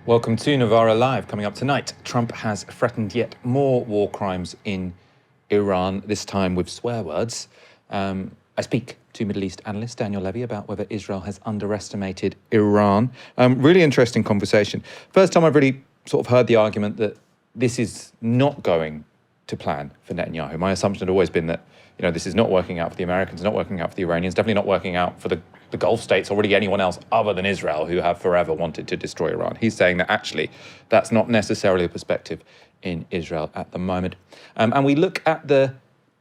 Welcome to Novara Live. Coming up tonight, Trump has threatened yet more war crimes in Iran, this time with swear words. I speak to Middle East analyst Daniel Levy about whether Israel has underestimated Iran. Really interesting conversation. First time I've really sort of heard the argument that this is not going to plan for Netanyahu. My assumption had always been that, this is not working out for the Americans, not working out for the Iranians, definitely not working out for the Gulf states or really anyone else other than Israel who have forever wanted to destroy Iran. He's saying that actually that's not necessarily the perspective in Israel at the moment. And we look at the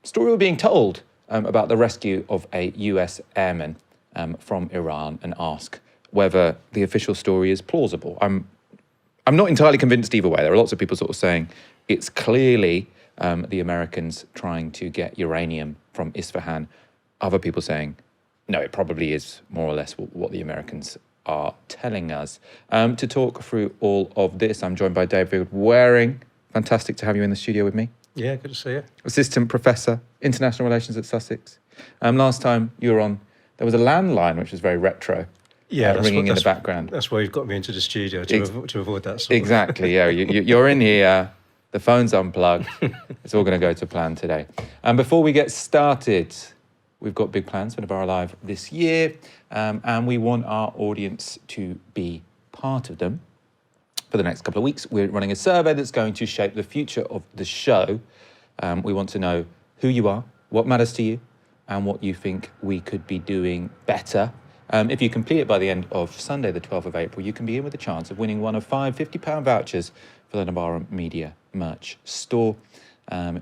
story we're being told about the rescue of a US airman from Iran and ask whether the official story is plausible. I'm not entirely convinced either way. There are lots of people sort of saying it's clearly the Americans trying to get uranium from Isfahan. Other people saying, no, it probably is more or less what the Americans are telling us. To talk through all of this, I'm joined by David Waring. Fantastic to have you in the studio with me. Yeah, good to see you. Assistant Professor, International Relations at Sussex. Last time you were on, there was a landline which was very retro. Yeah, ringing in the background. That's why you've got me into the studio to avoid that sort Exactly, yeah. You're in here, the phone's unplugged. It's all going to go to plan today. And before we get started, we've got big plans for NovaraLive this year, and we want our audience to be part of them. For the next couple of weeks, we're running a survey that's going to shape the future of the show. We want to know who you are, what matters to you, and what you think we could be doing better. If you complete it by the end of Sunday, the 12th of April, you can be in with a chance of winning one of 5 £50 vouchers for the Novara Media merch store.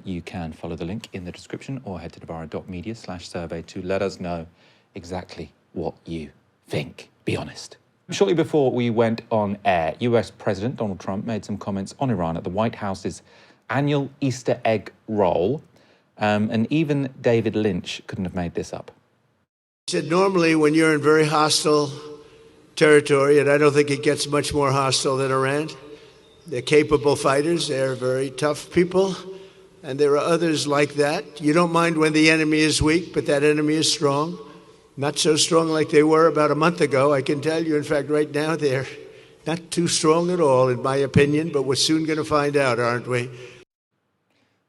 You can follow the link in the description or head to novara.media/survey to let us know exactly what you think. Be honest. Shortly before we went on air, US President Donald Trump made some comments on Iran at the White House's annual Easter egg roll. And even David Lynch couldn't have made this up. He said, normally when you're in very hostile territory, and I don't think it gets much more hostile than Iran, they're capable fighters, they're very tough people. And there are others like that. You don't mind when the enemy is weak, but that enemy is strong. Not so strong like they were about a month ago. I can tell you, in fact, right now, they're not too strong at all, in my opinion, but we're soon going to find out, aren't we?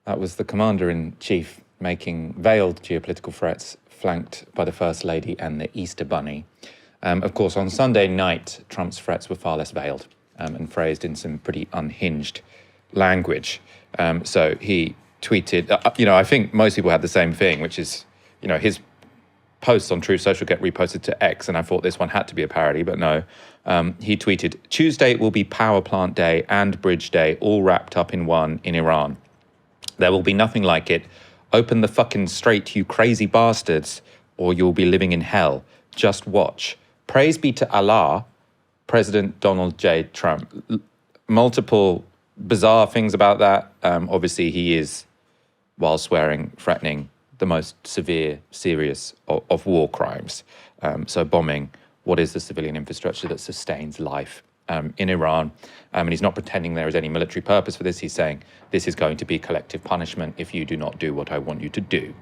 That was the Commander-in-Chief making veiled geopolitical threats flanked by the First Lady and the Easter Bunny. Of course, on Sunday night, Trump's threats were far less veiled and phrased in some pretty unhinged language. So he tweeted, I think most people had the same thing, which is, his posts on Truth Social get reposted to X, and I thought this one had to be a parody, but no. He tweeted, Tuesday will be power plant day and bridge day, all wrapped up in one in Iran. There will be nothing like it. Open the fucking strait, you crazy bastards, or you'll be living in hell. Just watch. Praise be to Allah, President Donald J. Trump. Multiple bizarre things about that. Obviously, he is, while swearing, threatening the most severe, serious of war crimes. So bombing what is the civilian infrastructure that sustains life in Iran. And he's not pretending there is any military purpose for this. He's saying this is going to be collective punishment if you do not do what I want you to do.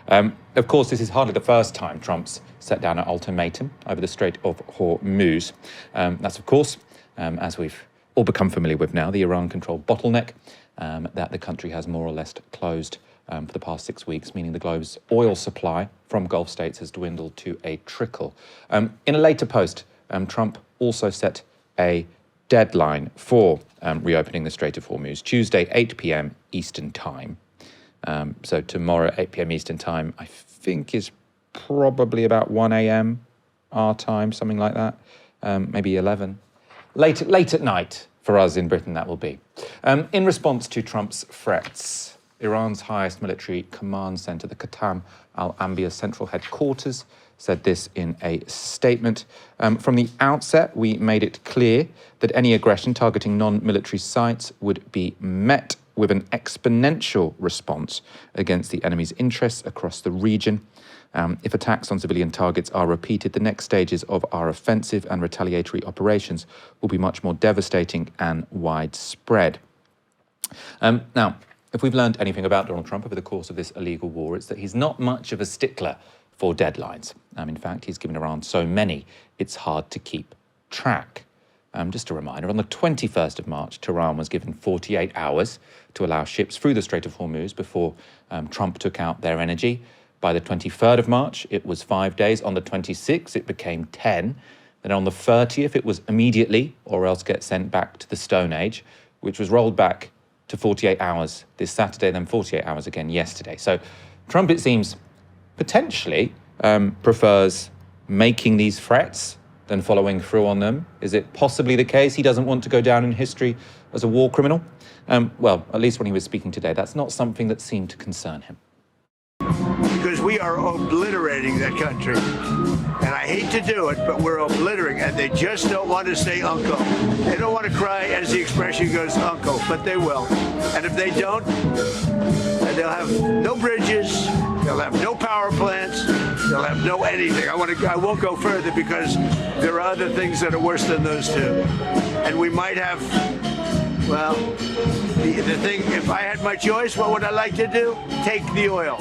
Of course, this is hardly the first time Trump's set down an ultimatum over the Strait of Hormuz. That's, of course, as we've all become familiar with now, the Iran-controlled bottleneck that the country has more or less closed for the past 6 weeks, meaning the globe's oil supply from Gulf states has dwindled to a trickle. In a later post, Trump also set a deadline for reopening the Strait of Hormuz, Tuesday, 8 p.m. Eastern Time. So tomorrow, 8 p.m. Eastern Time, I think is probably about 1 a.m. our time, something like that, maybe 11. Late at night for us in Britain, that will be. In response to Trump's threats, Iran's highest military command center, the Qatam al-Anbiya Central Headquarters, said this in a statement. From the outset, we made it clear that any aggression targeting non-military sites would be met with an exponential response against the enemy's interests across the region. If attacks on civilian targets are repeated, the next stages of our offensive and retaliatory operations will be much more devastating and widespread. Now, if we've learned anything about Donald Trump over the course of this illegal war, it's that he's not much of a stickler for deadlines. In fact, he's given Iran so many, it's hard to keep track. Just a reminder, on the 21st of March, Tehran was given 48 hours to allow ships through the Strait of Hormuz before Trump took out their energy. By the 23rd of March, it was 5 days. On the 26th, it became 10. Then on the 30th, it was immediately or else get sent back to the Stone Age, which was rolled back to 48 hours this Saturday, then 48 hours again yesterday. So Trump, it seems, potentially prefers making these threats than following through on them. Is it possibly the case he doesn't want to go down in history as a war criminal? Well, at least when he was speaking today, that's not something that seemed to concern him. Because we are obliterating that country. And I hate to do it, but we're obliterating, and they just don't want to say uncle. They don't want to cry, as the expression goes, uncle, but they will. And if they don't, they'll have no bridges, they'll have no power plants, they'll have no anything. I won't go further because there are other things that are worse than those two. And we might have, well, the thing, if I had my choice, what would I like to do? Take the oil.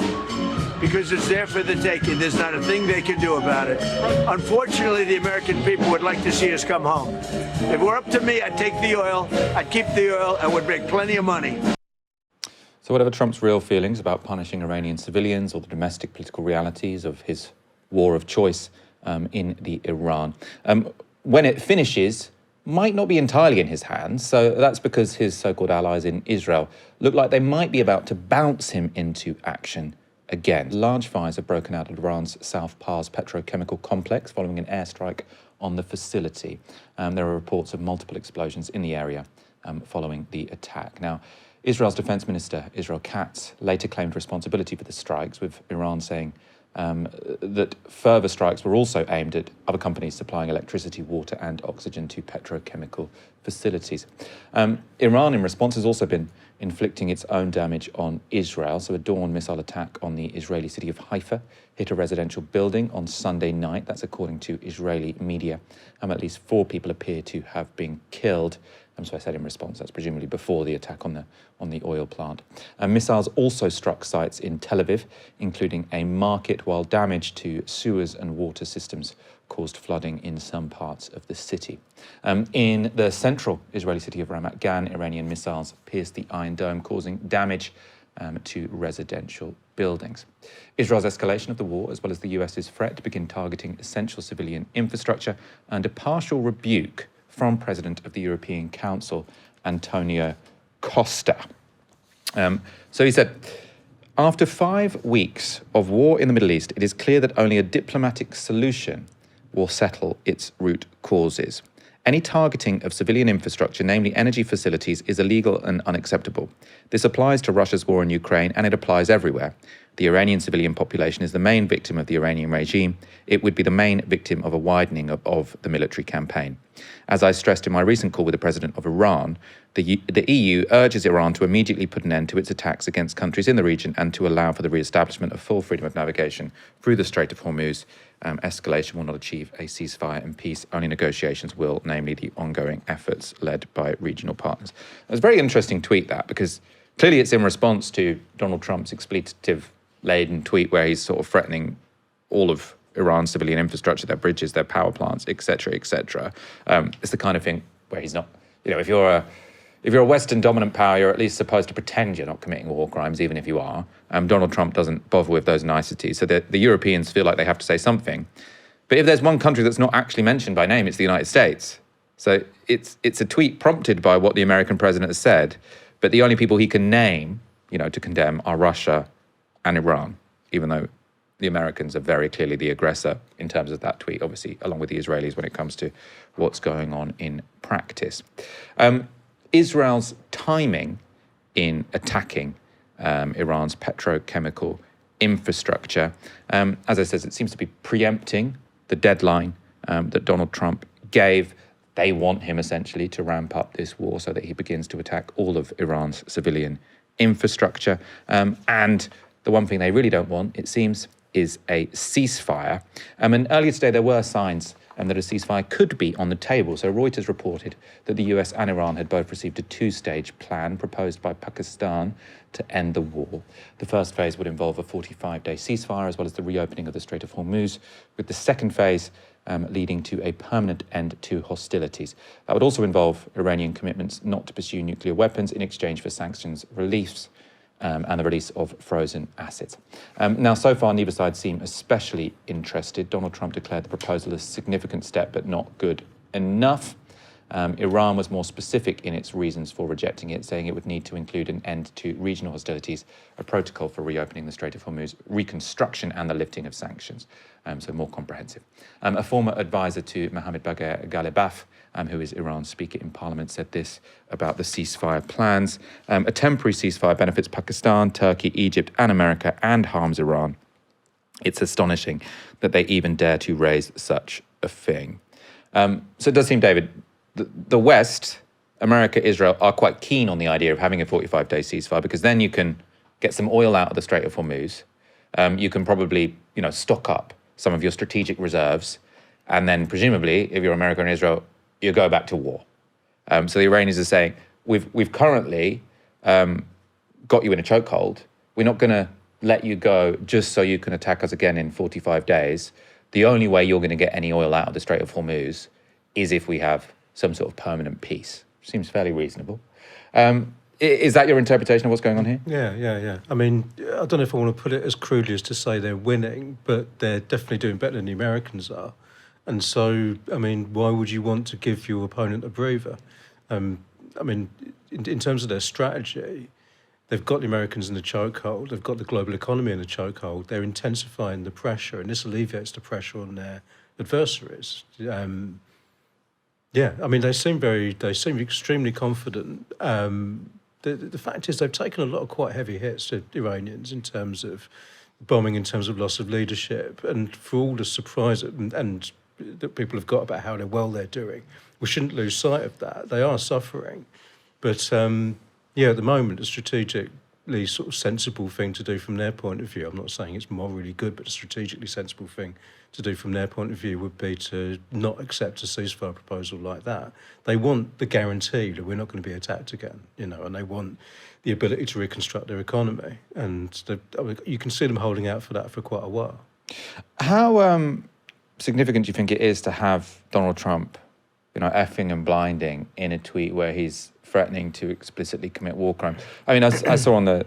Because it's there for the taking. There's not a thing they can do about it. Unfortunately, the American people would like to see us come home. If it were up to me, I'd take the oil, I'd keep the oil, and would make plenty of money. So whatever Trump's real feelings about punishing Iranian civilians or the domestic political realities of his war of choice in the Iran, when it finishes, might not be entirely in his hands. So that's because his so-called allies in Israel look like they might be about to bounce him into action again. Large fires have broken out at Iran's South Pars petrochemical complex following an airstrike on the facility. There are reports of multiple explosions in the area following the attack. Now, Israel's Defense Minister, Israel Katz, later claimed responsibility for the strikes, with Iran saying that further strikes were also aimed at other companies supplying electricity, water and oxygen to petrochemical facilities. Iran, in response, has also been inflicting its own damage on Israel. So a dawn missile attack on the Israeli city of Haifa hit a residential building on Sunday night. That's according to Israeli media. At least 4 people appear to have been killed. So I said in response, that's presumably before the attack on the oil plant. Missiles also struck sites in Tel Aviv, including a market, while damage to sewers and water systems caused flooding in some parts of the city. In the central Israeli city of Ramat Gan, Iranian missiles pierced the Iron Dome, causing damage to residential buildings. Israel's escalation of the war, as well as the US's threat to begin targeting essential civilian infrastructure, and a partial rebuke from President of the European Council, Antonio Costa. So he said, after 5 weeks of war in the Middle East, it is clear that only a diplomatic solution will settle its root causes. Any targeting of civilian infrastructure, namely energy facilities, is illegal and unacceptable. This applies to Russia's war in Ukraine, and it applies everywhere. The Iranian civilian population is the main victim of the Iranian regime. It would be the main victim of a widening of the military campaign. As I stressed in my recent call with the president of Iran, the EU urges Iran to immediately put an end to its attacks against countries in the region and to allow for the re-establishment of full freedom of navigation through the Strait of Hormuz. Escalation will not achieve a ceasefire and peace. Only negotiations will, namely the ongoing efforts led by regional partners. It was a very interesting tweet, that, because clearly it's in response to Donald Trump's expletive-laden tweet where he's sort of threatening all of Iran's civilian infrastructure, their bridges, their power plants, etc., etc. It's the kind of thing where he's not, if you're a Western dominant power, you're at least supposed to pretend you're not committing war crimes, even if you are. Donald Trump doesn't bother with those niceties. So the Europeans feel like they have to say something. But if there's one country that's not actually mentioned by name, it's the United States. So it's a tweet prompted by what the American president has said, but the only people he can name, to condemn are Russia and Iran, even though the Americans are very clearly the aggressor in terms of that tweet, obviously, along with the Israelis when it comes to what's going on in practice. Israel's timing in attacking Iran's petrochemical infrastructure, as I said, it seems to be preempting the deadline that Donald Trump gave. They want him essentially to ramp up this war so that he begins to attack all of Iran's civilian infrastructure. And the one thing they really don't want, it seems, is a ceasefire. And earlier today, there were signs that a ceasefire could be on the table. So Reuters reported that the US and Iran had both received a 2-stage plan proposed by Pakistan to end the war. The first phase would involve a 45-day ceasefire, as well as the reopening of the Strait of Hormuz, with the second phase leading to a permanent end to hostilities. That would also involve Iranian commitments not to pursue nuclear weapons in exchange for sanctions reliefs and the release of frozen assets. Now, so far, neither side seem especially interested. Donald Trump declared the proposal a significant step, but not good enough. Iran was more specific in its reasons for rejecting it, saying it would need to include an end to regional hostilities, a protocol for reopening the Strait of Hormuz, reconstruction and the lifting of sanctions, so more comprehensive. A former advisor to Mohammad Bagher Ghalibaf, who is Iran's speaker in parliament, said this about the ceasefire plans. A temporary ceasefire benefits Pakistan, Turkey, Egypt and America and harms Iran. It's astonishing that they even dare to raise such a thing. So it does seem, David, the West, America, Israel, are quite keen on the idea of having a 45-day ceasefire because then you can get some oil out of the Strait of Hormuz. You can probably, stock up some of your strategic reserves, and then presumably, if you're America and Israel, you go back to war. So the Iranians are saying, we've currently got you in a chokehold. We're not going to let you go just so you can attack us again in 45 days. The only way you're going to get any oil out of the Strait of Hormuz is if we have some sort of permanent peace. Seems fairly reasonable. Is that your interpretation of what's going on here? Yeah. I mean, I don't know if I want to put it as crudely as to say they're winning, but they're definitely doing better than the Americans are. And so, I mean, why would you want to give your opponent a breather? I mean, in terms of their strategy, they've got the Americans in the chokehold, they've got the global economy in the chokehold, they're intensifying the pressure, and this alleviates the pressure on their adversaries. Yeah, I mean, they seem extremely confident. The fact is they've taken a lot of quite heavy hits, the Iranians, in terms of bombing, in terms of loss of leadership, and for all the surprise and that people have got about how well they're doing, we shouldn't lose sight of that. They are suffering. But, at the moment, a strategically sort of sensible thing to do from their point of view, I'm not saying it's morally good, but a strategically sensible thing to do from their point of view would be to not accept a ceasefire proposal like that. They want the guarantee that we're not going to be attacked again, and they want the ability to reconstruct their economy. And you can see them holding out for that for quite a while. How significant do you think it is to have Donald Trump, effing and blinding in a tweet where he's threatening to explicitly commit war crimes? I mean, I saw on the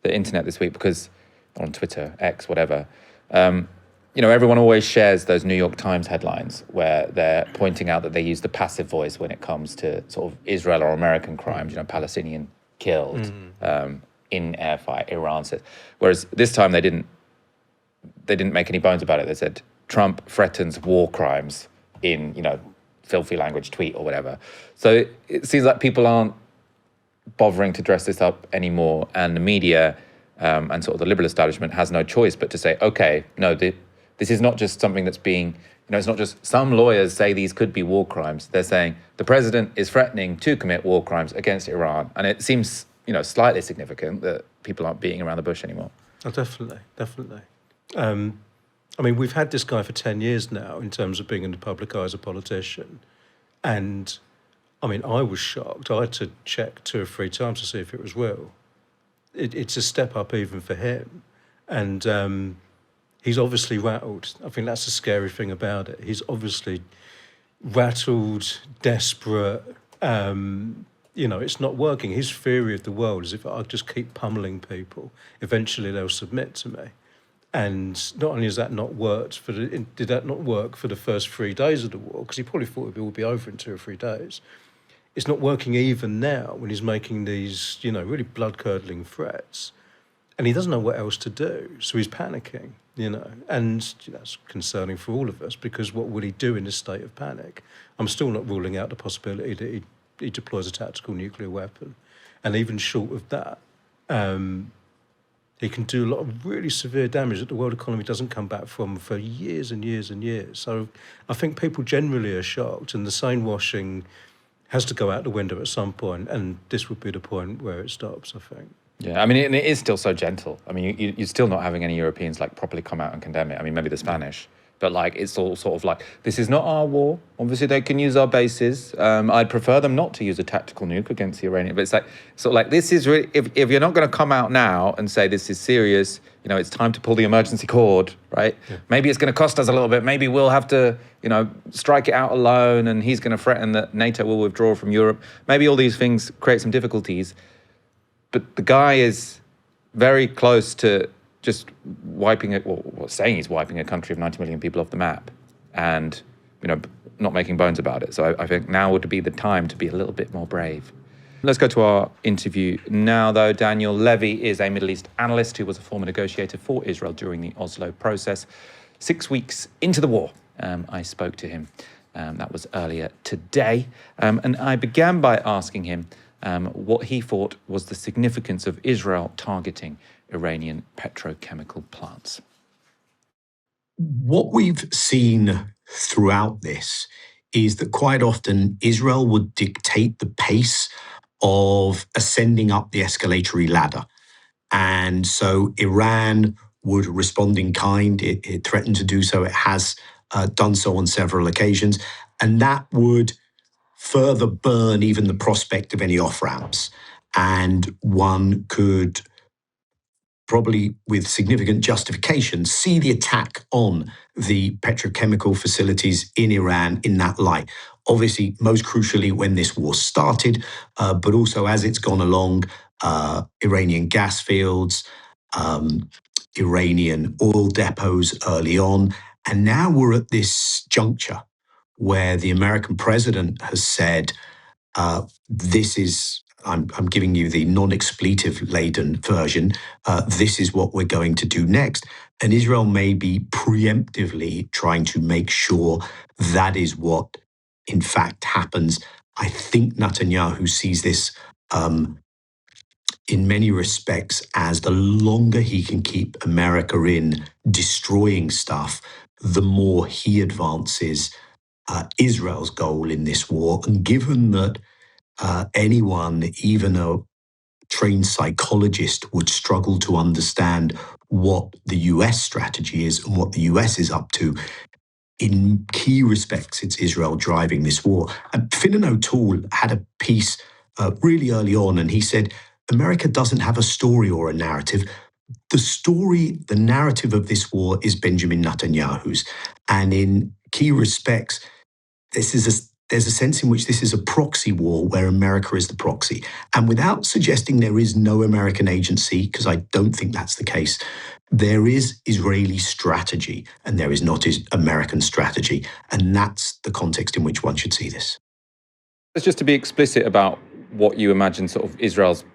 internet this week, because on Twitter, X, whatever, everyone always shares those New York Times headlines where they're pointing out that they use the passive voice when it comes to sort of Israel or American crimes, Palestinian killed in air fight, Iran says. Whereas this time they didn't make any bones about it. They said Trump threatens war crimes in, filthy language tweet or whatever. So it seems like people aren't bothering to dress this up anymore, and the media and sort of the liberal establishment has no choice but to say, okay, no, this is not just something that's being, it's not just some lawyers say these could be war crimes. They're saying the president is threatening to commit war crimes against Iran. And it seems, slightly significant that people aren't beating around the bush anymore. Oh, definitely. I mean, we've had this guy for 10 years now in terms of being in the public eye as a politician. And, I mean, I was shocked. I had to check 2 or 3 times to see if it was real. It's a step up even for him. And he's obviously rattled. I think that's the scary thing about it. He's obviously rattled, desperate. It's not working. His theory of the world is if I just keep pummeling people, eventually they'll submit to me. And not only has that not worked, did that not work for the first 3 days of the war, because he probably thought it would be over in 2 or 3 days. It's not working even now when he's making these, really blood-curdling threats. And he doesn't know what else to do, so he's panicking, And that's concerning for all of us, because what would he do in this state of panic? I'm still not ruling out the possibility that he deploys a tactical nuclear weapon. And even short of that, he can do a lot of really severe damage that the world economy doesn't come back from for years and years and years. So I think people generally are shocked, and the sane washing has to go out the window at some point, and this would be the point where it stops, I think. Yeah, I mean, it is still so gentle. I mean, you're still not having any Europeans properly come out and condemn it. I mean, maybe the Spanish, but it's all sort of this is not our war. Obviously, they can use our bases. I'd prefer them not to use a tactical nuke against the Iranian. But it's this is really, if you're not going to come out now and say this is serious, it's time to pull the emergency cord, right? Yeah. Maybe it's going to cost us a little bit. Maybe we'll have to, strike it out alone, and he's going to threaten that NATO will withdraw from Europe. Maybe all these things create some difficulties. But the guy is very close to just wiping it, or saying he's wiping a country of 90 million people off the map, and not making bones about it. So I think now would be the time to be a little bit more brave. Let's go to our interview now, though. Daniel Levy is a Middle East analyst who was a former negotiator for Israel during the Oslo process. 6 weeks into the war, I spoke to him. That was earlier today. And I began by asking him what he thought was the significance of Israel targeting Iranian petrochemical plants. What we've seen throughout this is that quite often Israel would dictate the pace of ascending up the escalatory ladder. And so Iran would respond in kind. It threatened to do so. It has done so on several occasions. And that would further burn even the prospect of any off-ramps. And one could probably with significant justification, see the attack on the petrochemical facilities in Iran in that light. Obviously, most crucially, when this war started, but also as it's gone along, Iranian gas fields, Iranian oil depots early on. And now we're at this juncture where the American president has said, this is, I'm giving you the non-expletive-laden version. This is what we're going to do next. And Israel may be preemptively trying to make sure that is what, in fact, happens. I think Netanyahu sees this in many respects as the longer he can keep America in destroying stuff, the more he advances Israel's goal in this war. And given that anyone, even a trained psychologist, would struggle to understand what the US strategy is and what the US is up to. In key respects, it's Israel driving this war. And Finan O'Toole had a piece really early on, and he said, America doesn't have a story or a narrative. The story, the narrative of this war is Benjamin Netanyahu's. And in key respects, there's a sense in which this is a proxy war where America is the proxy. And without suggesting there is no American agency, because I don't think that's the case, there is Israeli strategy and there is not American strategy. And that's the context in which one should see this. Just to be explicit about what you imagine sort of Israel's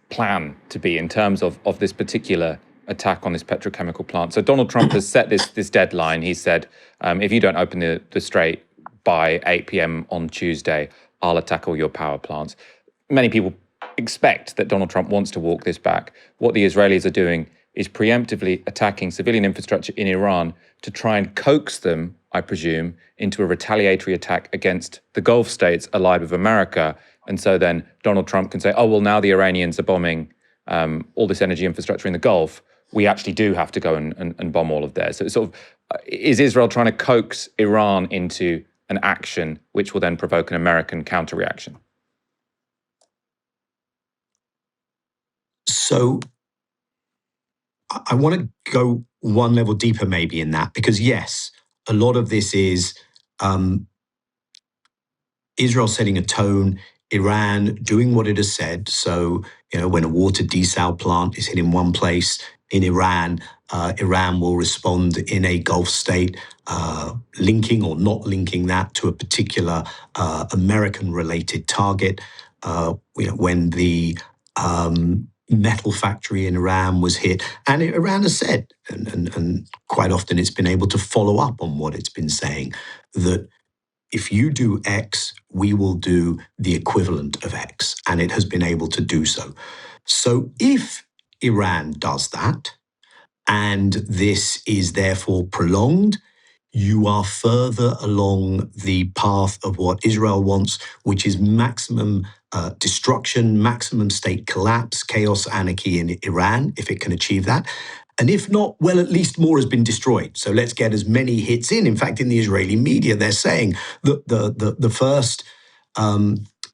plan to be in terms of this particular attack on this petrochemical plant. So Donald Trump has set this deadline. He said, if you don't open the strait by 8 p.m. on Tuesday, I'll attack all your power plants. Many people expect that Donald Trump wants to walk this back. What the Israelis are doing is preemptively attacking civilian infrastructure in Iran to try and coax them, I presume, into a retaliatory attack against the Gulf states allied with America. And so then Donald Trump can say, oh, well, now the Iranians are bombing all this energy infrastructure in the Gulf. We actually do have to go and bomb all of theirs. So it's sort of, is Israel trying to coax Iran into an action which will then provoke an American counter-reaction? So I want to go one level deeper maybe in that, because yes, a lot of this is Israel setting a tone, Iran doing what it has said. So, when a water desal plant is hit in one place in Iran, Iran will respond in a Gulf state, linking or not linking that to a particular American-related target. When the metal factory in Iran was hit, and Iran has said, and quite often it's been able to follow up on what it's been saying, that if you do X, we will do the equivalent of X, and it has been able to do so. So if Iran does that, and this is therefore prolonged, you are further along the path of what Israel wants, which is maximum destruction, maximum state collapse, chaos, anarchy in Iran, if it can achieve that. And if not, well, at least more has been destroyed. So let's get as many hits in. In fact, in the Israeli media, they're saying that the first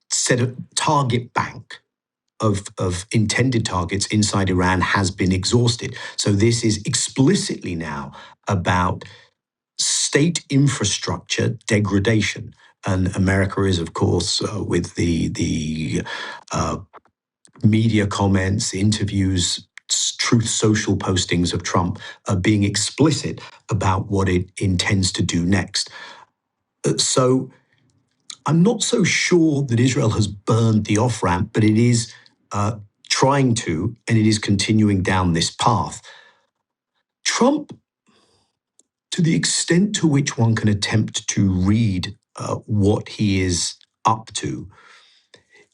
set of target bank of intended targets inside Iran has been exhausted. So this is explicitly now about state infrastructure degradation. And America is, of course, with the media comments, interviews, Truth Social postings of Trump, being explicit about what it intends to do next. So I'm not so sure that Israel has burned the off-ramp, but it is trying to, and it is continuing down this path. Trump, to the extent to which one can attempt to read what he is up to,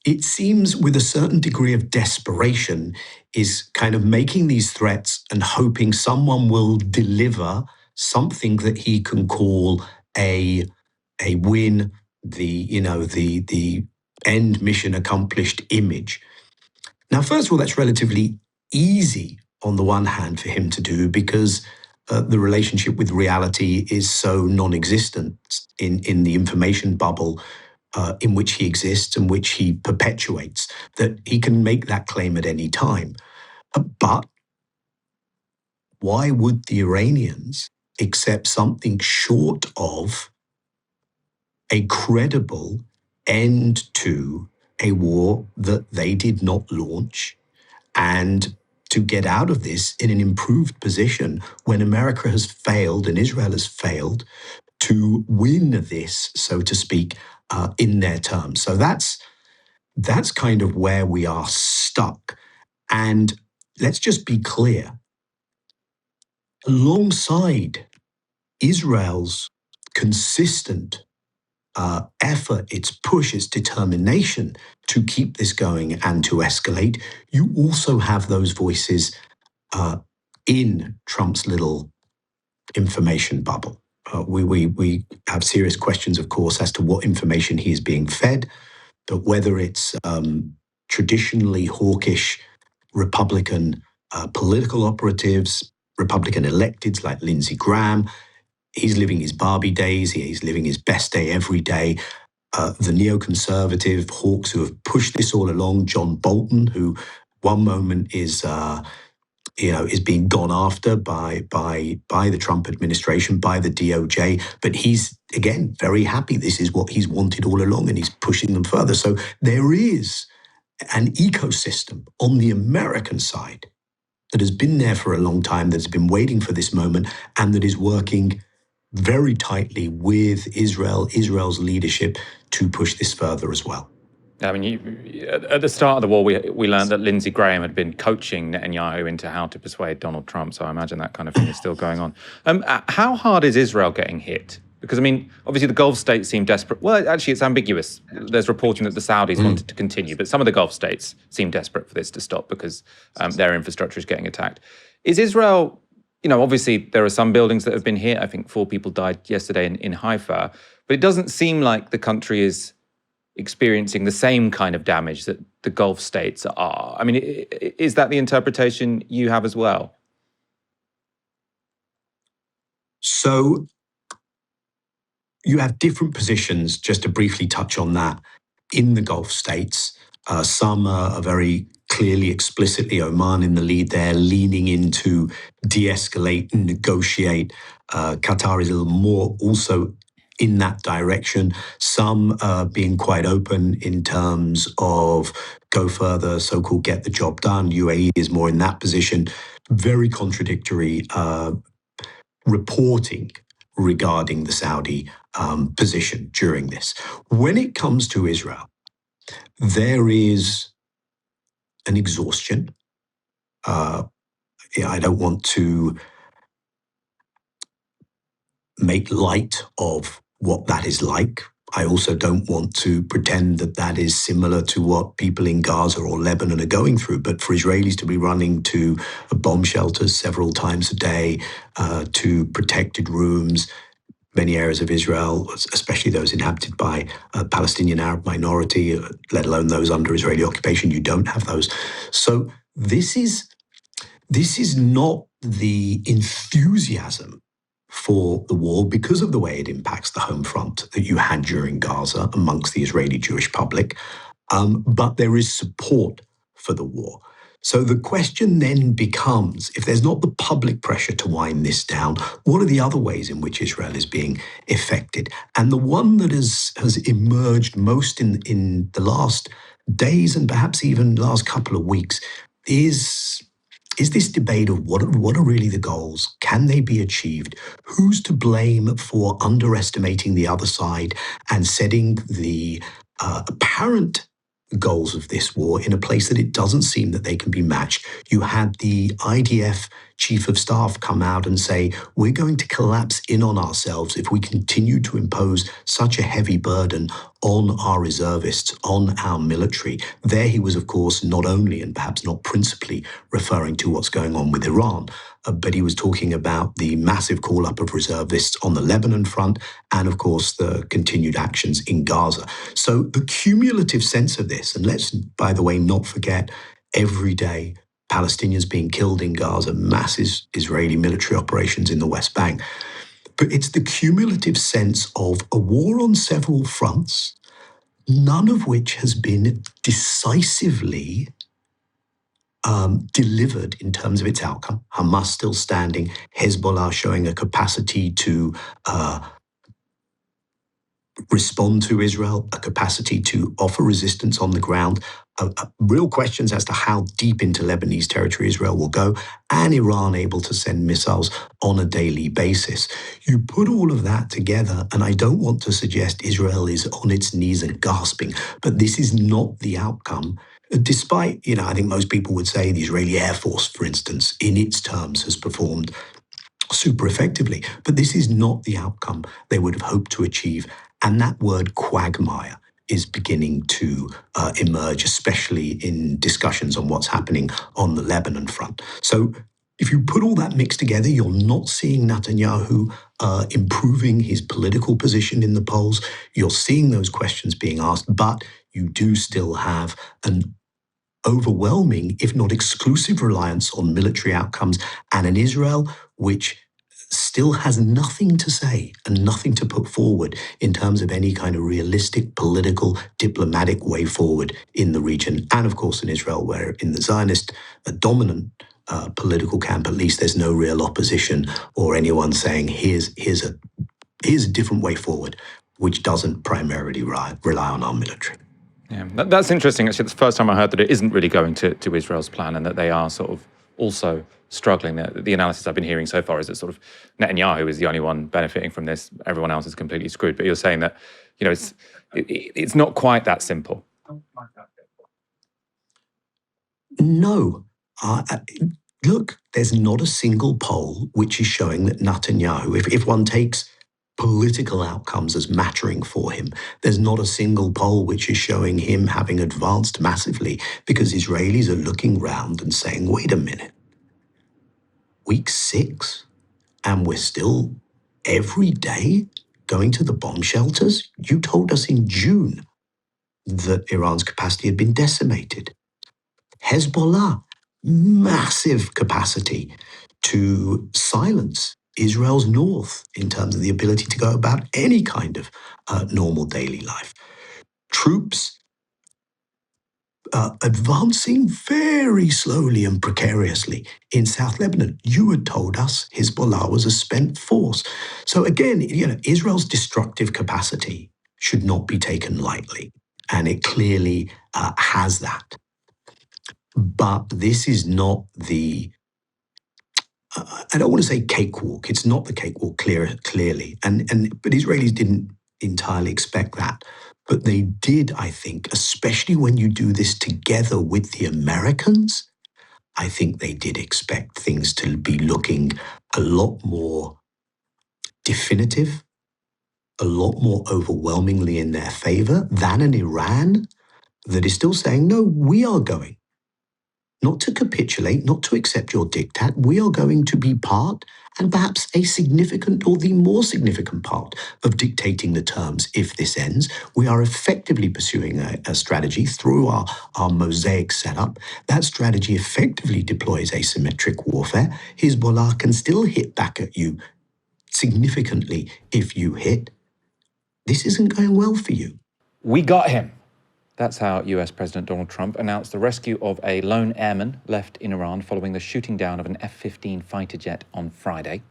it seems with a certain degree of desperation is kind of making these threats and hoping someone will deliver something that he can call a win, the end mission accomplished image. Now, first of all, that's relatively easy on the one hand for him to do because the relationship with reality is so non-existent in the information bubble in which he exists and which he perpetuates, that he can make that claim at any time. But why would the Iranians accept something short of a credible end to a war that they did not launch, and to get out of this in an improved position when America has failed and Israel has failed to win this, so to speak, in their terms? So that's kind of where we are stuck. And let's just be clear, alongside Israel's consistent effort, its push, its determination to keep this going and to escalate, you also have those voices in Trump's little information bubble. We have serious questions, of course, as to what information he is being fed, but whether it's traditionally hawkish Republican political operatives, Republican electeds like Lindsey Graham, he's living his Barbie days, he's living his best day every day. The neoconservative hawks who have pushed this all along, John Bolton, who one moment is being gone after by the Trump administration, by the DOJ, but he's, again, very happy. This is what he's wanted all along, and he's pushing them further. So there is an ecosystem on the American side that has been there for a long time, that's been waiting for this moment, and that is working very tightly with Israel's leadership to push this further as well. I mean, at the start of the war, we learned that Lindsey Graham had been coaching Netanyahu into how to persuade Donald Trump. So I imagine that kind of thing is still going on. How hard is Israel getting hit? Because, I mean, obviously the Gulf states seem desperate. Well, actually, it's ambiguous. There's reporting that the Saudis wanted to continue, but some of the Gulf states seem desperate for this to stop because their infrastructure is getting attacked. Is Israel, obviously there are some buildings that have been hit. I think 4 people died yesterday in Haifa, but it doesn't seem like the country is experiencing the same kind of damage that the Gulf states are. I mean, is that the interpretation you have as well? So you have different positions, just to briefly touch on that, in the Gulf states. Some are very clearly, explicitly, Oman in the lead there, leaning into de-escalate and negotiate. Qatar is a little more also in that direction. Some being quite open in terms of go further, so-called get the job done. UAE is more in that position. Very contradictory reporting regarding the Saudi position during this. When it comes to Israel, there is an exhaustion. I don't want to make light of what that is like. I also don't want to pretend that that is similar to what people in Gaza or Lebanon are going through. But for Israelis to be running to bomb shelters several times a day, to protected rooms, many areas of Israel, especially those inhabited by a Palestinian Arab minority, let alone those under Israeli occupation, you don't have those. So this is not the enthusiasm for the war because of the way it impacts the home front that you had during Gaza amongst the Israeli Jewish public. But there is support for the war. So the question then becomes, if there's not the public pressure to wind this down, what are the other ways in which Israel is being affected? And the one that has emerged most in the last days and perhaps even last couple of weeks is this debate of what are really the goals? Can they be achieved? Who's to blame for underestimating the other side and setting the apparent goals of this war in a place that it doesn't seem that they can be matched? You had the IDF chief of staff come out and say, we're going to collapse in on ourselves if we continue to impose such a heavy burden on our reservists, on our military. There he was, of course, not only and perhaps not principally referring to what's going on with Iran, but he was talking about the massive call-up of reservists on the Lebanon front and, of course, the continued actions in Gaza. So the cumulative sense of this, and let's, by the way, not forget, every day Palestinians being killed in Gaza, massive Israeli military operations in the West Bank. But it's the cumulative sense of a war on several fronts, none of which has been decisively delivered in terms of its outcome. Hamas still standing, Hezbollah showing a capacity to respond to Israel, a capacity to offer resistance on the ground, real questions as to how deep into Lebanese territory Israel will go, and Iran able to send missiles on a daily basis. You put all of that together, and I don't want to suggest Israel is on its knees and gasping, but this is not the outcome. Despite, I think most people would say the Israeli Air Force, for instance, in its terms has performed super effectively, but this is not the outcome they would have hoped to achieve. And that word quagmire is beginning to emerge, especially in discussions on what's happening on the Lebanon front. So if you put all that mix together, you're not seeing Netanyahu improving his political position in the polls. You're seeing those questions being asked, but you do still have an overwhelming, if not exclusive, reliance on military outcomes and an Israel which still has nothing to say and nothing to put forward in terms of any kind of realistic political, diplomatic way forward in the region. And of course in Israel, where in the Zionist dominant political camp, at least there's no real opposition or anyone saying here's a different way forward, which doesn't primarily rely on our military. Yeah, that's interesting. Actually, it's the first time I heard that it isn't really going to Israel's plan and that they are sort of also struggling. The analysis I've been hearing so far is that sort of Netanyahu is the only one benefiting from this. Everyone else is completely screwed. But you're saying that, it's not quite that simple. No. Look, there's not a single poll which is showing that Netanyahu, if one takes political outcomes as mattering for him, there's not a single poll which is showing him having advanced massively, because Israelis are looking round and saying, wait a minute, week 6, and we're still every day going to the bomb shelters? You told us in June that Iran's capacity had been decimated. Hezbollah, massive capacity to silence Israel's north in terms of the ability to go about any kind of normal daily life. Troops advancing very slowly and precariously in South Lebanon. You had told us Hezbollah was a spent force. So again, Israel's destructive capacity should not be taken lightly, and it clearly has that. But this is not the I don't want to say cakewalk. It's not the cakewalk, clearly. But Israelis didn't entirely expect that. But they did, I think, especially when you do this together with the Americans, I think they did expect things to be looking a lot more definitive, a lot more overwhelmingly in their favor than an Iran that is still saying, no, we are going. Not to capitulate, not to accept your diktat. We are going to be part, and perhaps a significant or the more significant part of dictating the terms if this ends. We are effectively pursuing a strategy through our mosaic setup. That strategy effectively deploys asymmetric warfare. Hezbollah can still hit back at you significantly if you hit. This isn't going well for you. We got him. That's how US President Donald Trump announced the rescue of a lone airman left in Iran following the shooting down of an F-15 fighter jet on Friday.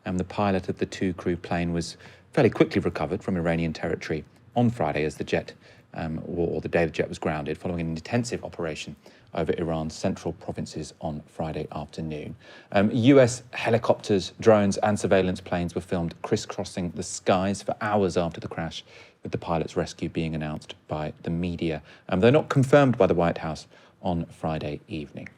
The pilot of the two-crew plane was fairly quickly recovered from Iranian territory on Friday as the jet, or the day the jet was grounded, following an intensive operation over Iran's central provinces on Friday afternoon. US helicopters, drones and surveillance planes were filmed crisscrossing the skies for hours after the crash, with the pilot's rescue being announced by the media, though not confirmed by the White House on Friday evening.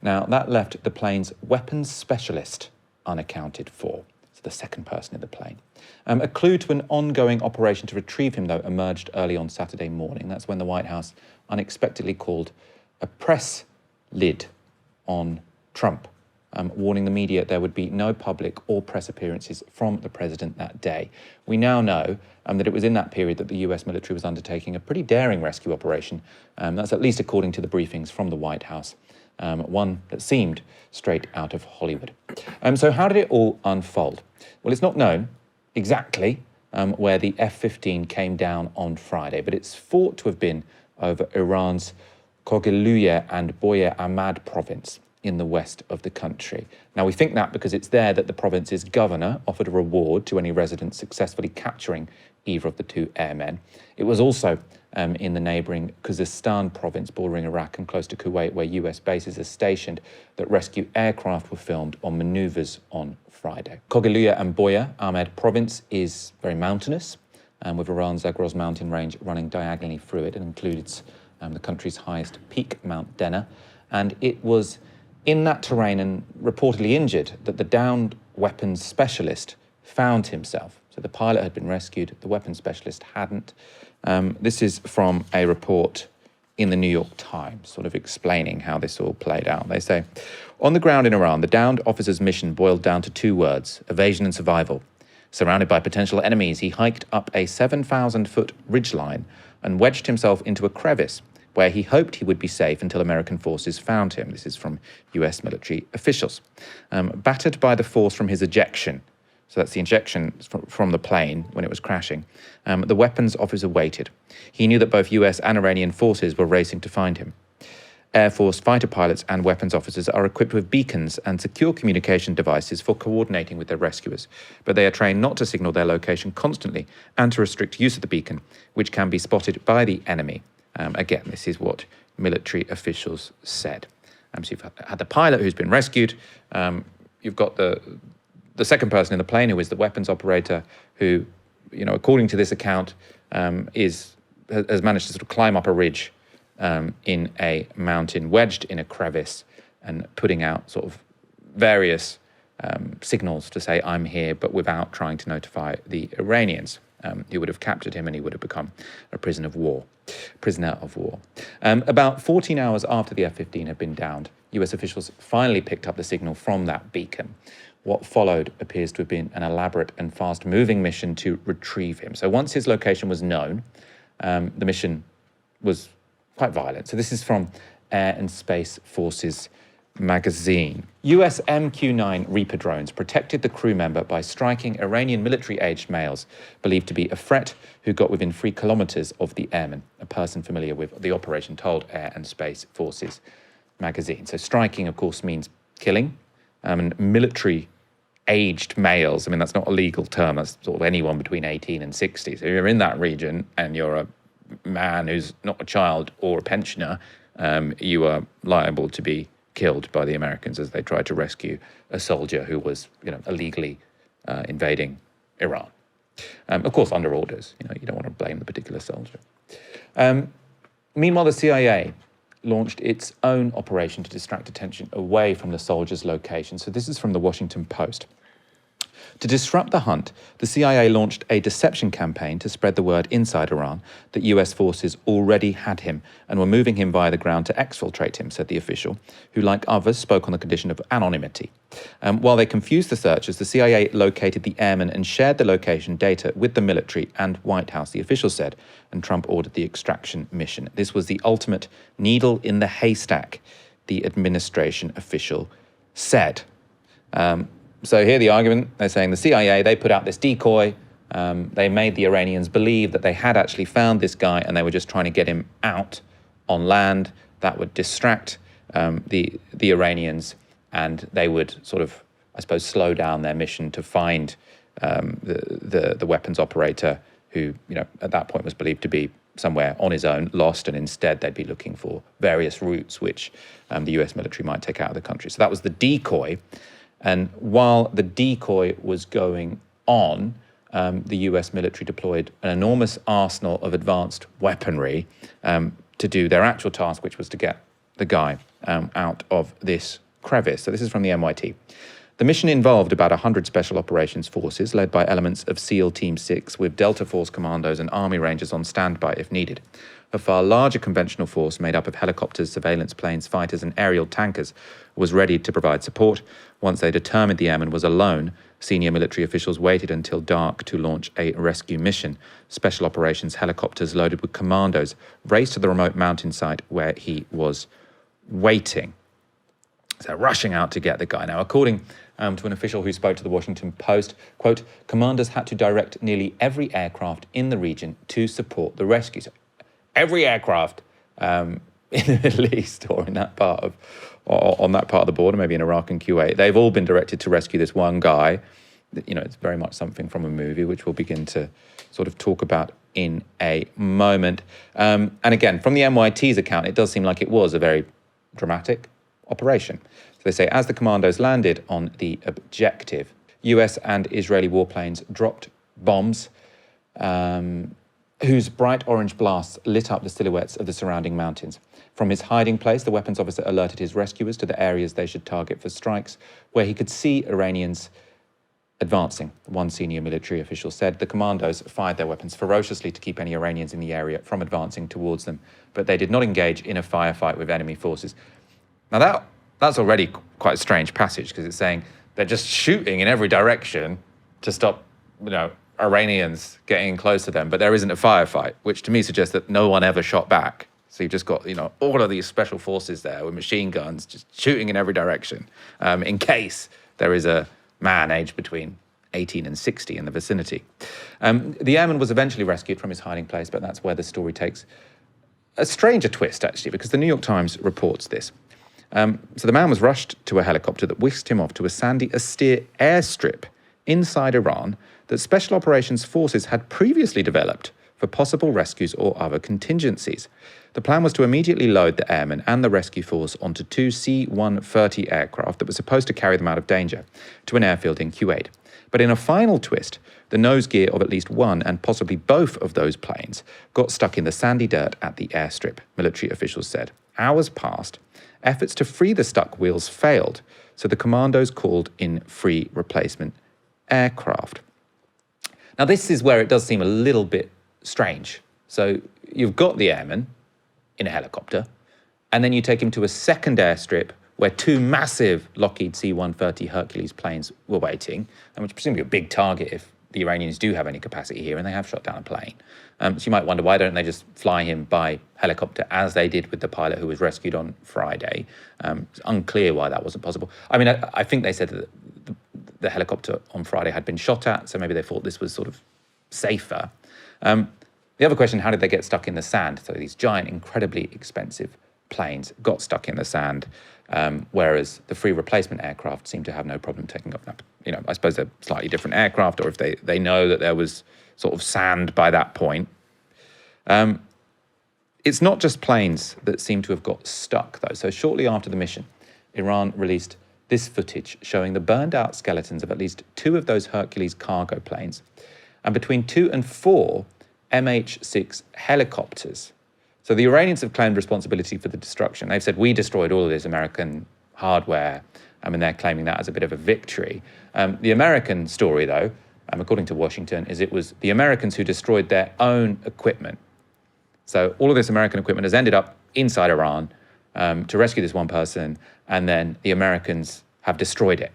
Now, that left the plane's weapons specialist unaccounted for, so the second person in the plane. A clue to an ongoing operation to retrieve him, though, emerged early on Saturday morning. That's when the White House unexpectedly called a press lid on Trump, warning the media there would be no public or press appearances from the president that day. We now know that it was in that period that the US military was undertaking a pretty daring rescue operation. That's at least according to the briefings from the White House, one that seemed straight out of Hollywood. So how did it all unfold? Well, it's not known exactly where the F-15 came down on Friday, but it's thought to have been over Iran's Khogiluya and Boya Ahmad province in the west of the country. Now, we think that because it's there that the province's governor offered a reward to any residents successfully capturing either of the two airmen. It was also in the neighbouring Khuzestan province bordering Iraq and close to Kuwait, where US bases are stationed, that rescue aircraft were filmed on manoeuvres on Friday. Khogiluya and Boya Ahmed province is very mountainous, with Iran's Zagros mountain range running diagonally through it, and includes the country's highest peak, Mount Dena. And it was in that terrain and reportedly injured that the downed weapons specialist found himself. So the pilot had been rescued, the weapons specialist hadn't. This is from a report in the New York Times, sort of explaining how this all played out. They say, on the ground in Iran, the downed officer's mission boiled down to two words: evasion and survival. Surrounded by potential enemies, he hiked up a 7,000-foot ridgeline and wedged himself into a crevice where he hoped he would be safe until American forces found him. This is from US military officials. Battered by the force from his ejection, so that's the injection from the plane when it was crashing, the weapons officer waited. He knew that both US and Iranian forces were racing to find him. Air Force fighter pilots and weapons officers are equipped with beacons and secure communication devices for coordinating with their rescuers, but they are trained not to signal their location constantly and to restrict use of the beacon, which can be spotted by the enemy. Again, this is what military officials said. So you've had the pilot who's been rescued. You've got the second person in the plane, who is the weapons operator, who, according to this account, has managed to sort of climb up a ridge in a mountain, wedged in a crevice, and putting out sort of various signals to say, I'm here, but without trying to notify the Iranians, who would have captured him, and he would have become a prisoner of war. About 14 hours after the F-15 had been downed, US officials finally picked up the signal from that beacon. What followed appears to have been an elaborate and fast-moving mission to retrieve him. So once his location was known, the mission was quite violent. So this is from Air and Space Forces magazine. US MQ-9 Reaper drones protected the crew member by striking Iranian military-aged males believed to be a threat who got within 3 kilometers of the airmen. A person familiar with the operation told Air and Space Forces magazine. So striking, of course, means killing. And military-aged males, that's not a legal term. That's sort of anyone between 18 and 60. So if you're in that region and you're a man who's not a child or a pensioner, you are liable to be killed by the Americans as they tried to rescue a soldier who was, illegally invading Iran. Of course, under orders. You don't want to blame the particular soldier. Meanwhile, the CIA launched its own operation to distract attention away from the soldiers' location. So this is from the Washington Post. To disrupt the hunt, the CIA launched a deception campaign to spread the word inside Iran that US forces already had him and were moving him via the ground to exfiltrate him, said the official, who, like others, spoke on the condition of anonymity. While they confused the searchers, the CIA located the airmen and shared the location data with the military and White House, the official said, and Trump ordered the extraction mission. This was the ultimate needle in the haystack, the administration official said. So here the argument, they're saying the CIA, they put out this decoy, They made the Iranians believe that they had actually found this guy and they were just trying to get him out on land. That would distract the Iranians, and they would sort of, I suppose, slow down their mission to find the weapons operator, who, at that point was believed to be somewhere on his own, lost, and instead they'd be looking for various routes which the US military might take out of the country. So that was the decoy. And while the decoy was going on, the US military deployed an enormous arsenal of advanced weaponry to do their actual task, which was to get the guy out of this crevice. So this is from the NYT. The mission involved about 100 special operations forces led by elements of SEAL Team 6 with Delta Force commandos and Army Rangers on standby if needed. A far larger conventional force made up of helicopters, surveillance planes, fighters and aerial tankers was ready to provide support. Once they determined the airman was alone, senior military officials waited until dark to launch a rescue mission. Special operations helicopters loaded with commandos raced to the remote mountain site where he was waiting. So rushing out to get the guy. Now, according to an official who spoke to the Washington Post, quote, commanders had to direct nearly every aircraft in the region to support the rescue. So every aircraft in the Middle East or in that part of, or on that part of the border, maybe in Iraq and Kuwait, they've all been directed to rescue this one guy. It's very much something from a movie, which we'll begin to sort of talk about in a moment. And again, from the NYT's account, it does seem like it was a very dramatic operation. So they say, as the commandos landed on the objective, US and Israeli warplanes dropped bombs whose bright orange blasts lit up the silhouettes of the surrounding mountains. From his hiding place, the weapons officer alerted his rescuers to the areas they should target for strikes, where he could see Iranians advancing. One senior military official said the commandos fired their weapons ferociously to keep any Iranians in the area from advancing towards them, but they did not engage in a firefight with enemy forces. Now that's already quite a strange passage, because it's saying they're just shooting in every direction to stop, Iranians getting close to them, but there isn't a firefight, which to me suggests that no one ever shot back. So you've just got, all of these special forces there with machine guns just shooting in every direction in case there is a man aged between 18 and 60 in the vicinity. The airman was eventually rescued from his hiding place, but that's where the story takes a stranger twist, actually, because the New York Times reports this. So the man was rushed to a helicopter that whisked him off to a sandy, austere airstrip inside Iran that Special Operations Forces had previously developed for possible rescues or other contingencies. The plan was to immediately load the airmen and the rescue force onto two C-130 aircraft that were supposed to carry them out of danger to an airfield in Kuwait. But in a final twist, the nose gear of at least one and possibly both of those planes got stuck in the sandy dirt at the airstrip, military officials said. Hours passed. Efforts to free the stuck wheels failed, so the commandos called in free replacement aircraft. Now, this is where it does seem a little bit strange. So you've got the airman in a helicopter, and then you take him to a second airstrip where two massive Lockheed C-130 Hercules planes were waiting, and which presumably a big target if the Iranians do have any capacity here, and they have shot down a plane. So you might wonder, why don't they just fly him by helicopter, as they did with the pilot who was rescued on Friday? It's unclear why that wasn't possible. I mean, I think they said that the helicopter on Friday had been shot at, so maybe they thought this was sort of safer. The other question, how did they get stuck in the sand? So these giant, incredibly expensive planes got stuck in the sand, whereas the free replacement aircraft seemed to have no problem taking off. I suppose they're slightly different aircraft, or if they know that there was sort of sand by that point. It's not just planes that seem to have got stuck, though. So shortly after the mission, Iran released this footage showing the burned out skeletons of at least two of those Hercules cargo planes, and between 2 and 4 MH-6 helicopters. So the Iranians have claimed responsibility for the destruction. They've said, we destroyed all of this American hardware, and they're claiming that as a bit of a victory. The American story, though, according to Washington, is it was the Americans who destroyed their own equipment. So all of this American equipment has ended up inside Iran to rescue this one person, and then the Americans have destroyed it.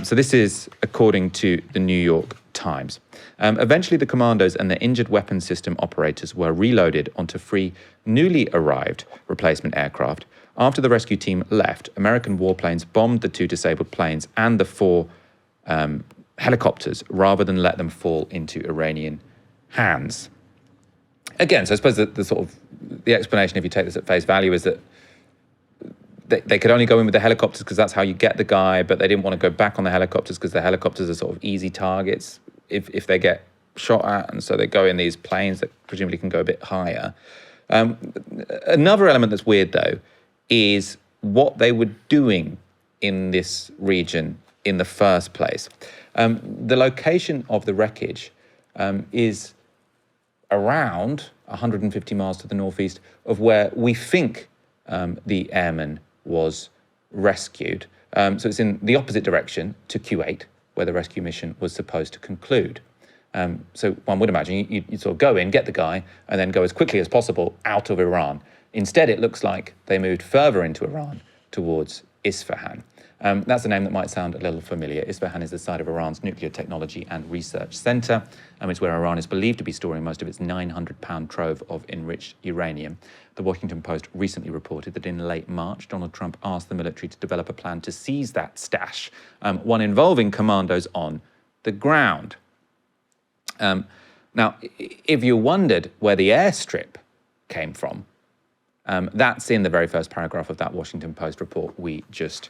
So this is according to the New York Times. Eventually, the commandos and the injured weapons system operators were reloaded onto free, newly arrived replacement aircraft. After the rescue team left, American warplanes bombed the 2 disabled planes and the 4 helicopters rather than let them fall into Iranian hands. Again, so I suppose the sort of the explanation, if you take this at face value, is that they could only go in with the helicopters because that's how you get the guy, but they didn't want to go back on the helicopters because the helicopters are sort of easy targets if they get shot at, and so they go in these planes that presumably can go a bit higher. Another element that's weird, though, is what they were doing in this region in the first place. The location of the wreckage is around 150 miles to the northeast of where we think the airman was rescued. So it's in the opposite direction to Kuwait, where the rescue mission was supposed to conclude. So one would imagine you'd sort of go in, get the guy, and then go as quickly as possible out of Iran. Instead, it looks like they moved further into Iran towards Isfahan. That's a name that might sound a little familiar. Isfahan is the site of Iran's nuclear technology and research center, and it's where Iran is believed to be storing most of its 900-pound trove of enriched uranium. The Washington Post recently reported that in late March, Donald Trump asked the military to develop a plan to seize that stash, one involving commandos on the ground. Now, if you wondered where the airstrip came from, that's in the very first paragraph of that Washington Post report we just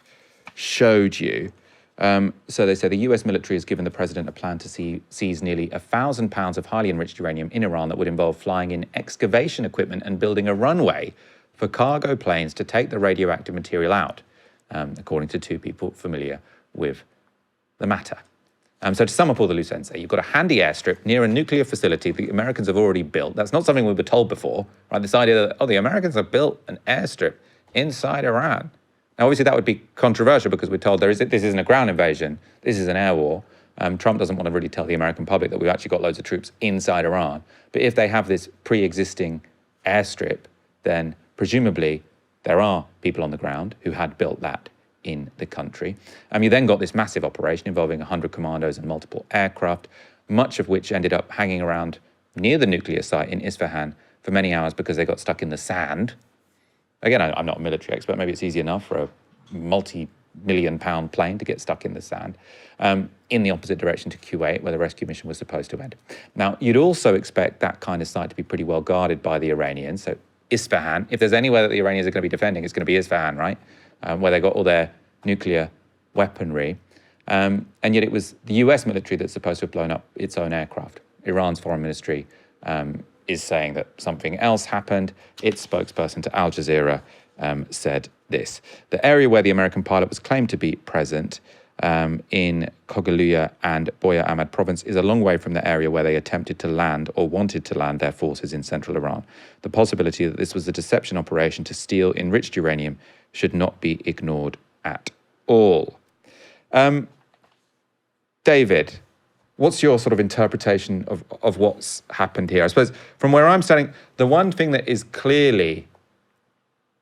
showed you. So they say the US military has given the president a plan to seize nearly 1,000 pounds of highly enriched uranium in Iran that would involve flying in excavation equipment and building a runway for cargo planes to take the radioactive material out, according to two people familiar with the matter. So to sum up all the loose ends there, you've got a handy airstrip near a nuclear facility the Americans have already built. That's not something we were told before, right? This idea that, the Americans have built an airstrip inside Iran. Now, obviously, that would be controversial because we're told this isn't a ground invasion, this is an air war. Trump doesn't want to really tell the American public that we've actually got loads of troops inside Iran. But if they have this pre-existing airstrip, then presumably there are people on the ground who had built that in the country. You then got this massive operation involving 100 commandos and multiple aircraft, much of which ended up hanging around near the nuclear site in Isfahan for many hours because they got stuck in the sand. Again, I'm not a military expert. Maybe it's easy enough for a multi-million-pound plane to get stuck in the sand in the opposite direction to Kuwait, where the rescue mission was supposed to end. Now, you'd also expect that kind of site to be pretty well guarded by the Iranians. So Isfahan, if there's anywhere that the Iranians are going to be defending, it's going to be Isfahan, right? Where they got all their nuclear weaponry. And yet it was the US military that's supposed to have blown up its own aircraft. Iran's foreign ministry is saying that something else happened. Its spokesperson to Al Jazeera said this: the area where the American pilot was claimed to be present in Kogaluya and Boya Ahmad province is a long way from the area where they attempted to land or wanted to land their forces in central Iran. The possibility that this was a deception operation to steal enriched uranium should not be ignored at all. David, what's your sort of interpretation of what's happened here? I suppose from where I'm standing, the one thing that is clearly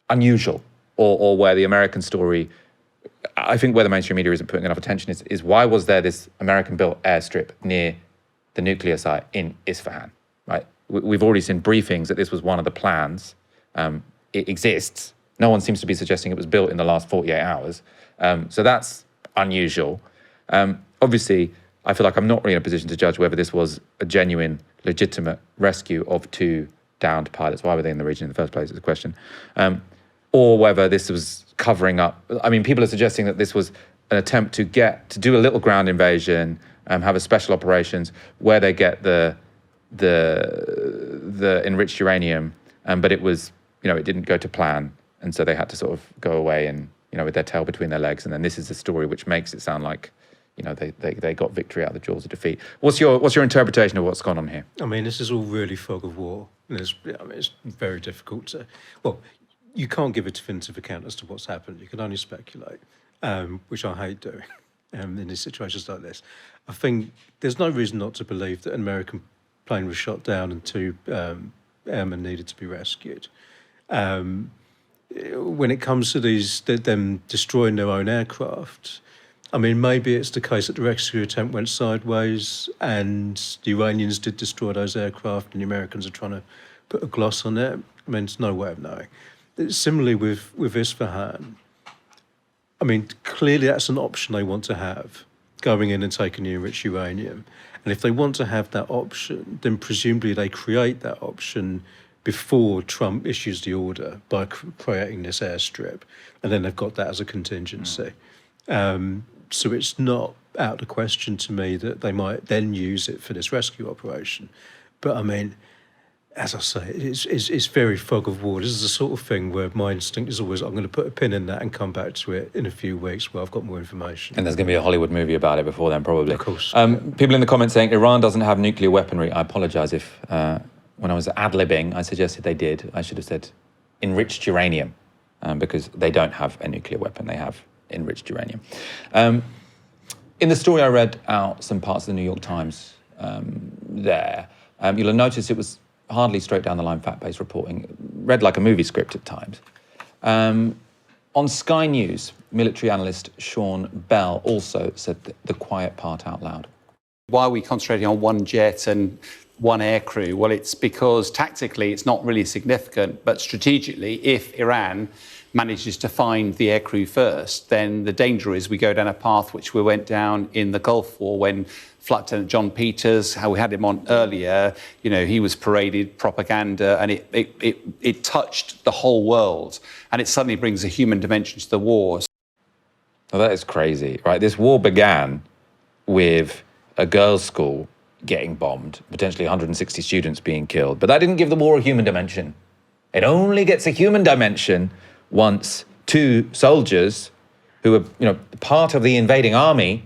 unusual or where the American story, I think where the mainstream media isn't putting enough attention is why was there this American-built airstrip near the nuclear site in Isfahan, right? We've already seen briefings that this was one of the plans. It exists. No one seems to be suggesting it was built in the last 48 hours. So that's unusual. Obviously, I feel like I'm not really in a position to judge whether this was a genuine, legitimate rescue of two downed pilots. Why were they in the region in the first place is the question. Or whether this was covering up. I mean, people are suggesting that this was an attempt to do a little ground invasion, have a special operations where they get the enriched uranium, but it was, it didn't go to plan. And so they had to sort of go away and, with their tail between their legs. And then this is the story which makes it sound like, they got victory out of the jaws of defeat. What's your interpretation of what's gone on here? I mean, this is all really fog of war. And it's very difficult to... Well, you can't give a definitive account as to what's happened. You can only speculate, which I hate doing in these situations like this. I think there's no reason not to believe that an American plane was shot down and two airmen needed to be rescued. When it comes to them destroying their own aircraft, I mean, maybe it's the case that the rescue attempt went sideways and the Iranians did destroy those aircraft and the Americans are trying to put a gloss on it. I mean, there's no way of knowing. Similarly with Isfahan, I mean, clearly that's an option they want to have. going in and taking the enriched uranium. And if they want to have that option, then presumably they create that option before Trump issues the order by creating this airstrip. And then they've got that as a contingency. So it's not out of the question to me that they might then use it for this rescue operation. But I mean, as I say, it's very fog of war. This is the sort of thing where my instinct is always, I'm going to put a pin in that and come back to it in a few weeks where I've got more information. And there's going to be a Hollywood movie about it before then, probably. Of course. People in the comments saying Iran doesn't have nuclear weaponry. I apologise if, when I was ad-libbing, I suggested they did. I should have said enriched uranium, because they don't have a nuclear weapon. They have enriched uranium. In the story I read out some parts of the New York Times there, you'll have noticed it was hardly straight down the line fact-based reporting, read like a movie script at times. On Sky News, military analyst Sean Bell also said the quiet part out loud. Why are we concentrating on one jet and one aircrew? Well, it's because tactically it's not really significant, but strategically, if Iran manages to find the aircrew first, then the danger is we go down a path which we went down in the Gulf War when Flight Lieutenant John Peters, how we had him on earlier, you know, he was paraded propaganda and it touched the whole world, and it suddenly brings a human dimension to the war. Well, that is crazy, right? This war began with a girls' school getting bombed, potentially 160 students being killed, but that didn't give the war a human dimension. It only gets a human dimension once two soldiers who were, you know, part of the invading army.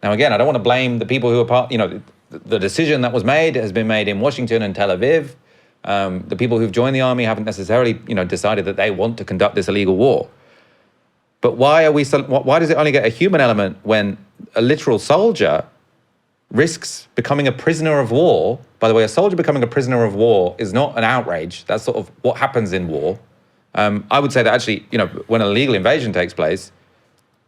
Now, again, I don't want to blame the people who are part, you know, the decision that was made has been made in Washington and Tel Aviv. The people who've joined the army haven't necessarily, you know, decided that they want to conduct this illegal war. But why does it only get a human element when a literal soldier risks becoming a prisoner of war? By the way, a soldier becoming a prisoner of war is not an outrage. That's sort of what happens in war. I would say that actually, you know, when a legal invasion takes place,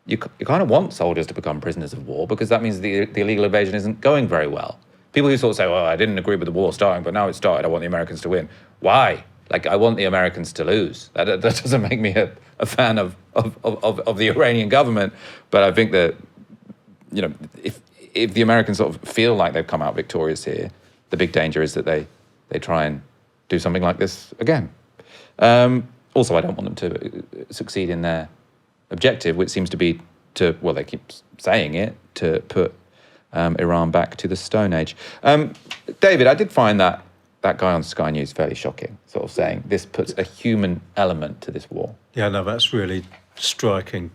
you kind of want soldiers to become prisoners of war, because that means the illegal invasion isn't going very well. People who sort of say, well, I didn't agree with the war starting, but now it's started, I want the Americans to win. Why? Like, I want the Americans to lose. That doesn't make me a fan of the Iranian government. But I think that, you know, if the Americans sort of feel like they've come out victorious here, the big danger is that they try and do something like this again. Also, I don't want them to succeed in their objective, which seems to be to, well, they keep saying it, to put Iran back to the Stone Age. David, I did find that guy on Sky News fairly shocking, sort of saying this puts a human element to this war. Yeah, no, that's really striking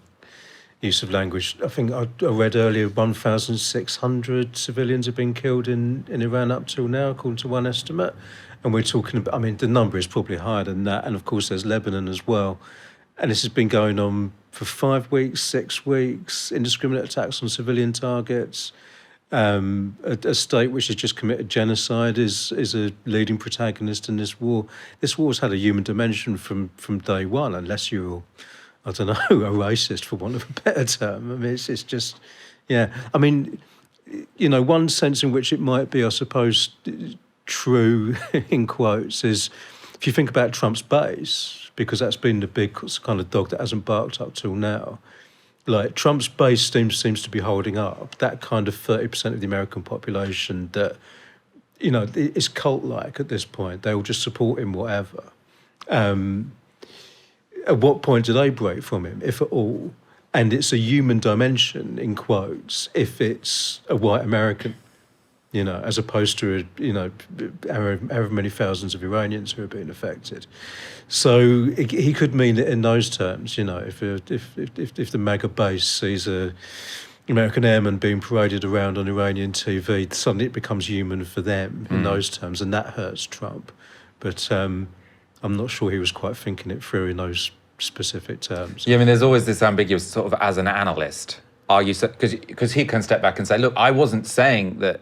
use of language. I think I read earlier 1,600 civilians have been killed in Iran up till now, according to one estimate. And we're talking about, I mean, the number is probably higher than that. And of course, there's Lebanon as well. And this has been going on for 5 weeks, 6 weeks, indiscriminate attacks on civilian targets. A state which has just committed genocide is a leading protagonist in this war. This war's had a human dimension from day one, unless you're, I don't know, a racist, for want of a better term. I mean, it's just, yeah. I mean, you know, one sense in which it might be, I suppose, true, in quotes, is if you think about Trump's base, because that's been the big kind of dog that hasn't barked up till now. Like, Trump's base seems to be holding up. That kind of 30% of the American population that, you know, is cult-like at this point. They will just support him, whatever. At what point do they break from him, if at all? And it's a human dimension, in quotes, if it's a white American, you know, as opposed to, you know, however many thousands of Iranians who are being affected. So he could mean it in those terms, you know, if the MAGA base sees a American airman being paraded around on Iranian TV, suddenly it becomes human for them in those terms, and that hurts Trump. But I'm not sure he was quite thinking it through in those specific terms. Yeah, I mean, there's always this ambiguous sort of, as an analyst, are you, because he can step back and say, look, I wasn't saying that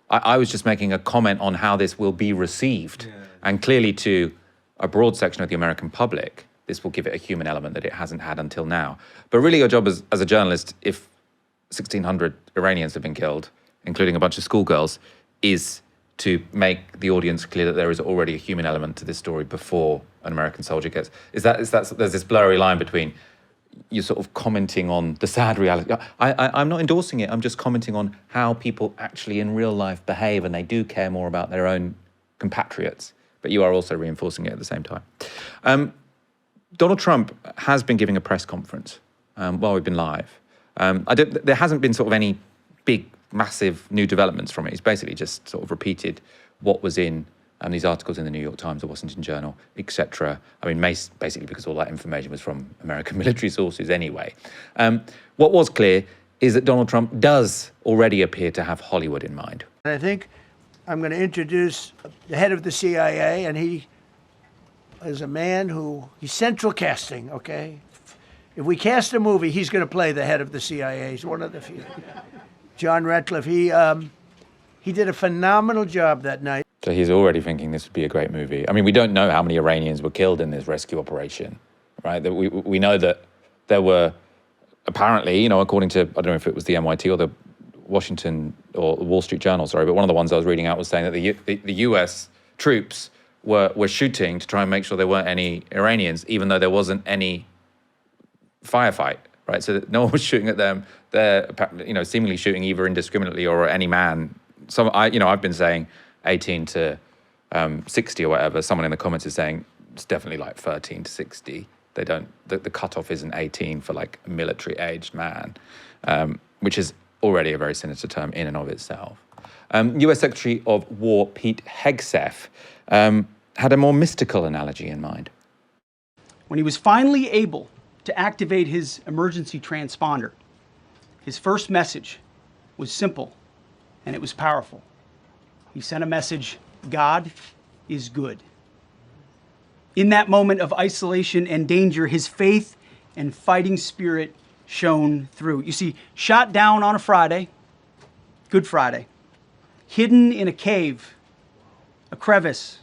I was just making a comment on how this will be received. Yeah. And clearly to a broad section of the American public, this will give it a human element that it hasn't had until now. But really your job as a journalist, if 1,600 Iranians have been killed, including a bunch of schoolgirls, is to make the audience clear that there is already a human element to this story before an American soldier gets... There's this blurry line between you're sort of commenting on the sad reality. I'm not endorsing it. I'm just commenting on how people actually in real life behave, and they do care more about their own compatriots. But you are also reinforcing it at the same time. Donald Trump has been giving a press conference while we've been live. There hasn't been sort of any big, massive new developments from it. He's basically just sort of repeated what was in these articles in the New York Times, the Washington Journal, etc. I mean, basically because all that information was from American military sources anyway. What was clear is that Donald Trump does already appear to have Hollywood in mind. And I think I'm going to introduce the head of the CIA, and he is a man he's central casting, okay? If we cast a movie, he's going to play the head of the CIA. He's one of the few. John Ratcliffe, he did a phenomenal job that night. So he's already thinking this would be a great movie. I mean, we don't know how many Iranians were killed in this rescue operation, right? That we know that there were apparently, according to, I don't know if it was the NYT or the Washington or the Wall Street Journal, sorry, but one of the ones I was reading out was saying that the US troops were shooting to try and make sure there weren't any Iranians, even though there wasn't any firefight, right? So that no one was shooting at them. They're, seemingly shooting either indiscriminately or at any man. I've been saying 18 to 60 or whatever. Someone in the comments is saying it's definitely like 13 to 60. They don't. The cutoff isn't 18 for like a military-aged man, which is already a very sinister term in and of itself. U.S. Secretary of War Pete Hegseth had a more mystical analogy in mind. When he was finally able to activate his emergency transponder, his first message was simple and it was powerful. He sent a message, God is good. In that moment of isolation and danger, his faith and fighting spirit shone through. You see, shot down on a Friday, Good Friday, hidden in a cave, a crevice,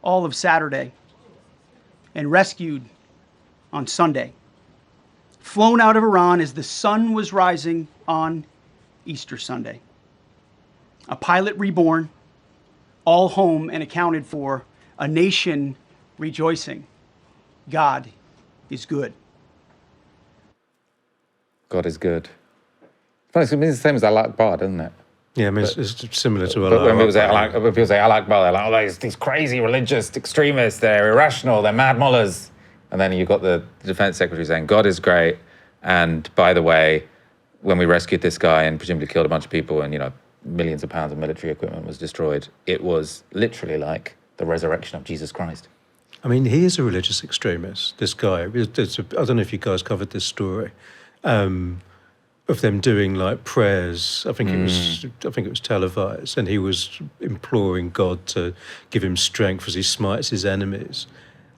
all of Saturday, and rescued on Sunday. Flown out of Iran as the sun was rising on Easter Sunday. A pilot reborn, all home and accounted for, a nation rejoicing. God is good. God is good. It's the same as Allah Akbar, doesn't it? Yeah, I mean, it's similar to But Allah. when people say Allah Akbar, they're like, these crazy religious extremists, they're irrational, they're mad mullahs. And then you've got the defense secretary saying, God is great. And by the way, when we rescued this guy and presumably killed a bunch of people and, millions of pounds of military equipment was destroyed, it was literally like the resurrection of Jesus Christ. I mean, he is a religious extremist, this guy. I don't know if you guys covered this story, of them doing like prayers. I think it was televised, and he was imploring God to give him strength as he smites his enemies.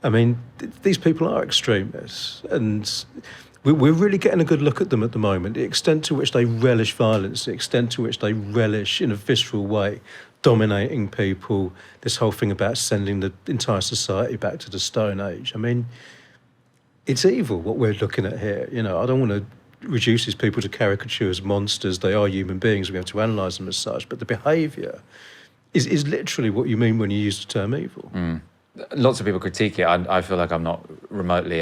I mean, these people are extremists, and we're really getting a good look at them at the moment. The extent to which they relish violence, the extent to which they relish, in a visceral way, dominating people, this whole thing about sending the entire society back to the Stone Age. I mean, it's evil what we're looking at here. I don't want to reduce these people to caricature as monsters. They are human beings. We have to analyse them as such. But the behaviour is literally what you mean when you use the term evil. Lots of people critique it. I feel like I'm not remotely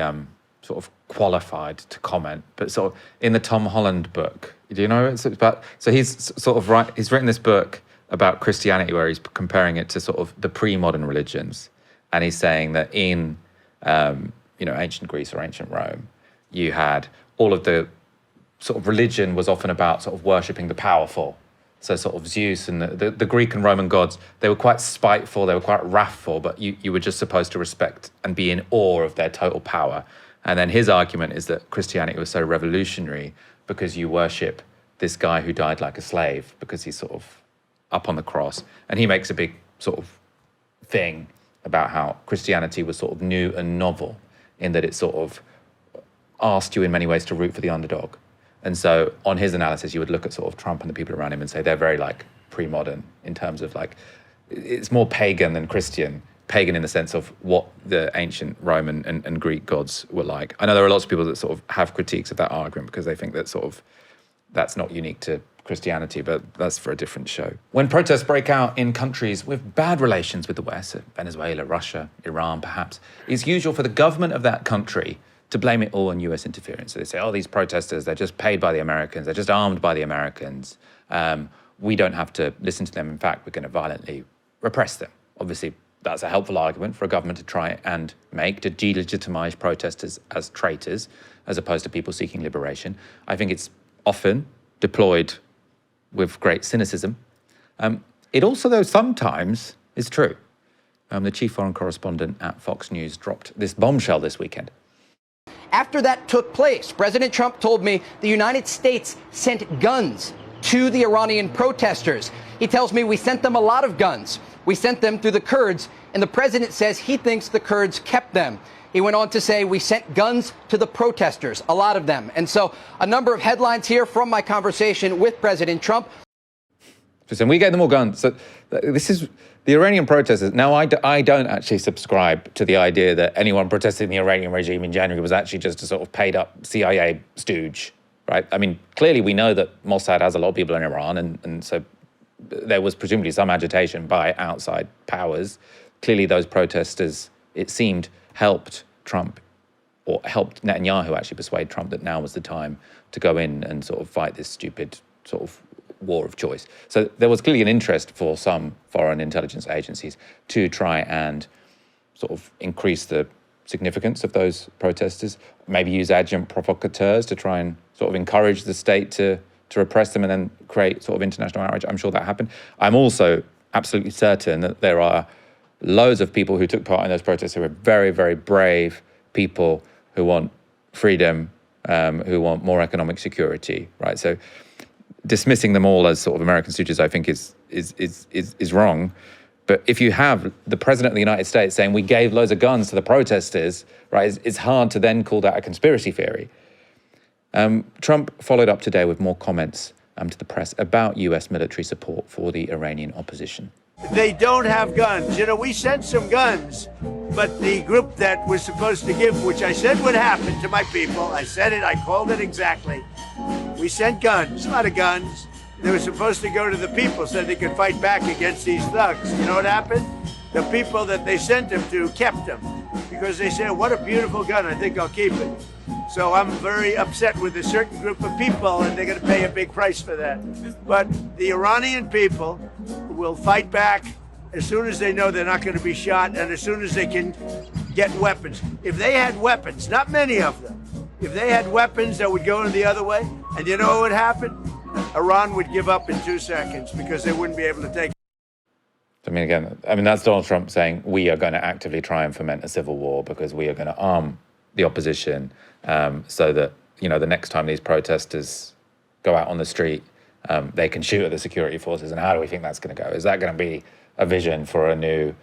sort of qualified to comment, but sort of in the Tom Holland book, do you know it's about? So he's he's written this book about Christianity where he's comparing it to sort of the pre-modern religions, and he's saying that in ancient Greece or ancient Rome, you had all of the sort of religion was often about sort of worshipping the powerful. So sort of Zeus and the Greek and Roman gods, they were quite spiteful, they were quite wrathful, but you were just supposed to respect and be in awe of their total power. And then his argument is that Christianity was so revolutionary because you worship this guy who died like a slave because he's sort of up on the cross. And he makes a big sort of thing about how Christianity was sort of new and novel in that it sort of asked you in many ways to root for the underdog. And so on his analysis, you would look at sort of Trump and the people around him and say they're very like pre-modern in terms of like, it's more pagan than Christian. Pagan in the sense of what the ancient Roman and Greek gods were like. I know there are lots of people that sort of have critiques of that argument because they think that sort of that's not unique to Christianity, but that's for a different show. When protests break out in countries with bad relations with the West, Venezuela, Russia, Iran perhaps, it's usual for the government of that country to blame it all on US interference. So they say, oh, these protesters, they're just paid by the Americans, they're just armed by the Americans. We don't have to listen to them. In fact, we're going to violently repress them. Obviously, that's a helpful argument for a government to try and make, to delegitimize protesters as traitors, as opposed to people seeking liberation. I think it's often deployed with great cynicism. It also, though, sometimes is true. The chief foreign correspondent at Fox News dropped this bombshell this weekend. After that took place, President Trump told me the United States sent guns to the Iranian protesters. He tells me we sent them a lot of guns. We sent them through the Kurds, and the president says he thinks the Kurds kept them. He went on to say we sent guns to the protesters, a lot of them. And so a number of headlines here from my conversation with President Trump. And we gave them all guns. So this is the Iranian protesters. Now, I don't actually subscribe to the idea that anyone protesting the Iranian regime in January was actually just a sort of paid up CIA stooge, right? I mean, clearly we know that Mossad has a lot of people in Iran, and so there was presumably some agitation by outside powers. Clearly those protesters, it seemed, helped Trump, or helped Netanyahu actually persuade Trump that now was the time to go in and sort of fight this stupid sort of war of choice. So there was clearly an interest for some foreign intelligence agencies to try and sort of increase the significance of those protesters, maybe use adjunct provocateurs to try and sort of encourage the state to repress them and then create sort of international outrage. I'm sure that happened. I'm also absolutely certain that there are loads of people who took part in those protests who are very, very brave people who want freedom, who want more economic security, right? So dismissing them all as sort of American stooges, I think is wrong. But if you have the president of the United States saying we gave loads of guns to the protesters, right, it's hard to then call that a conspiracy theory. Trump followed up today with more comments to the press about US military support for the Iranian opposition. They don't have guns. You know, we sent some guns, but the group that was supposed to give, which I said would happen to my people, I said it, I called it exactly. We sent guns, a lot of guns. They were supposed to go to the people so they could fight back against these thugs. You know what happened? The people that they sent them to kept them because they said, what a beautiful gun, I think I'll keep it. So I'm very upset with a certain group of people, and they're going to pay a big price for that. But the Iranian people will fight back as soon as they know they're not going to be shot and as soon as they can get weapons. If they had weapons, not many of them, if they had weapons that would go in the other way, and you know what would happen? Iran would give up in 2 seconds because they wouldn't be able to take it. I mean, again, that's Donald Trump saying we are going to actively try and foment a civil war because we are going to arm the opposition so that, you know, the next time these protesters go out on the street, they can shoot at the security forces. And how do we think that's going to go? Is that going to be a vision for a new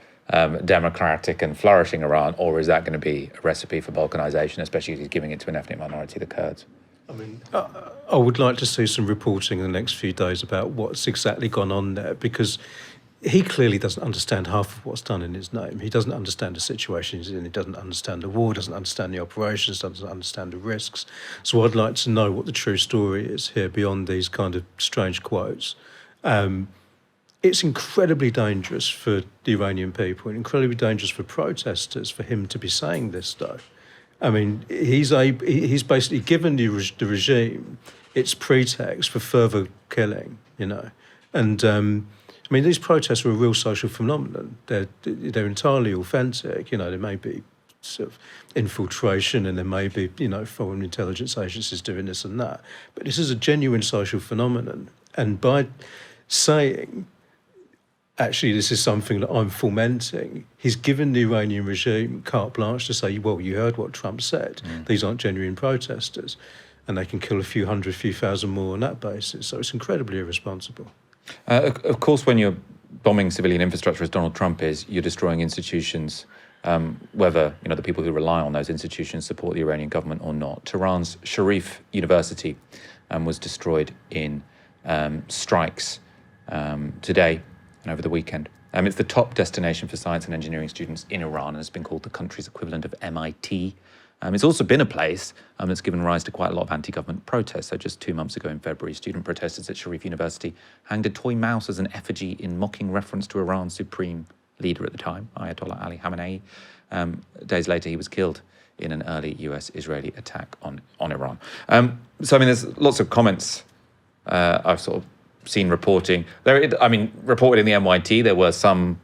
democratic and flourishing Iran, or is that going to be a recipe for balkanization, especially if he's giving it to an ethnic minority, the Kurds? I mean, I would like to see some reporting in the next few days about what's exactly gone on there, because he clearly doesn't understand half of what's done in his name. He doesn't understand the situation he's in. He doesn't understand the war, doesn't understand the operations, doesn't understand the risks. So I'd like to know what the true story is here beyond these kind of strange quotes. It's incredibly dangerous for the Iranian people, and incredibly dangerous for protesters for him to be saying this stuff. I mean, he's basically given the regime its pretext for further killing, you know. And I mean, these protests are a real social phenomenon. They're entirely authentic. You know, there may be sort of infiltration, and there may be, you know, foreign intelligence agencies doing this and that. But this is a genuine social phenomenon. And by saying, actually, this is something that I'm fomenting, he's given the Iranian regime carte blanche to say, well, you heard what Trump said. These aren't genuine protesters. And they can kill a few hundred, few thousand more on that basis. So it's incredibly irresponsible. Of course, when you're bombing civilian infrastructure, as Donald Trump is, you're destroying institutions, whether, you know, the people who rely on those institutions support the Iranian government or not. Tehran's Sharif University was destroyed in strikes today and over the weekend. It's the top destination for science and engineering students in Iran, and has been called the country's equivalent of MIT. It's also been a place that's given rise to quite a lot of anti-government protests. So just 2 months ago in February, student protesters at Sharif University hanged a toy mouse as an effigy in mocking reference to Iran's supreme leader at the time, Ayatollah Ali Khamenei. Days later, he was killed in an early US-Israeli attack on Iran. So, I mean, there's lots of comments I've sort of seen reporting. Reported in the NYT, there were some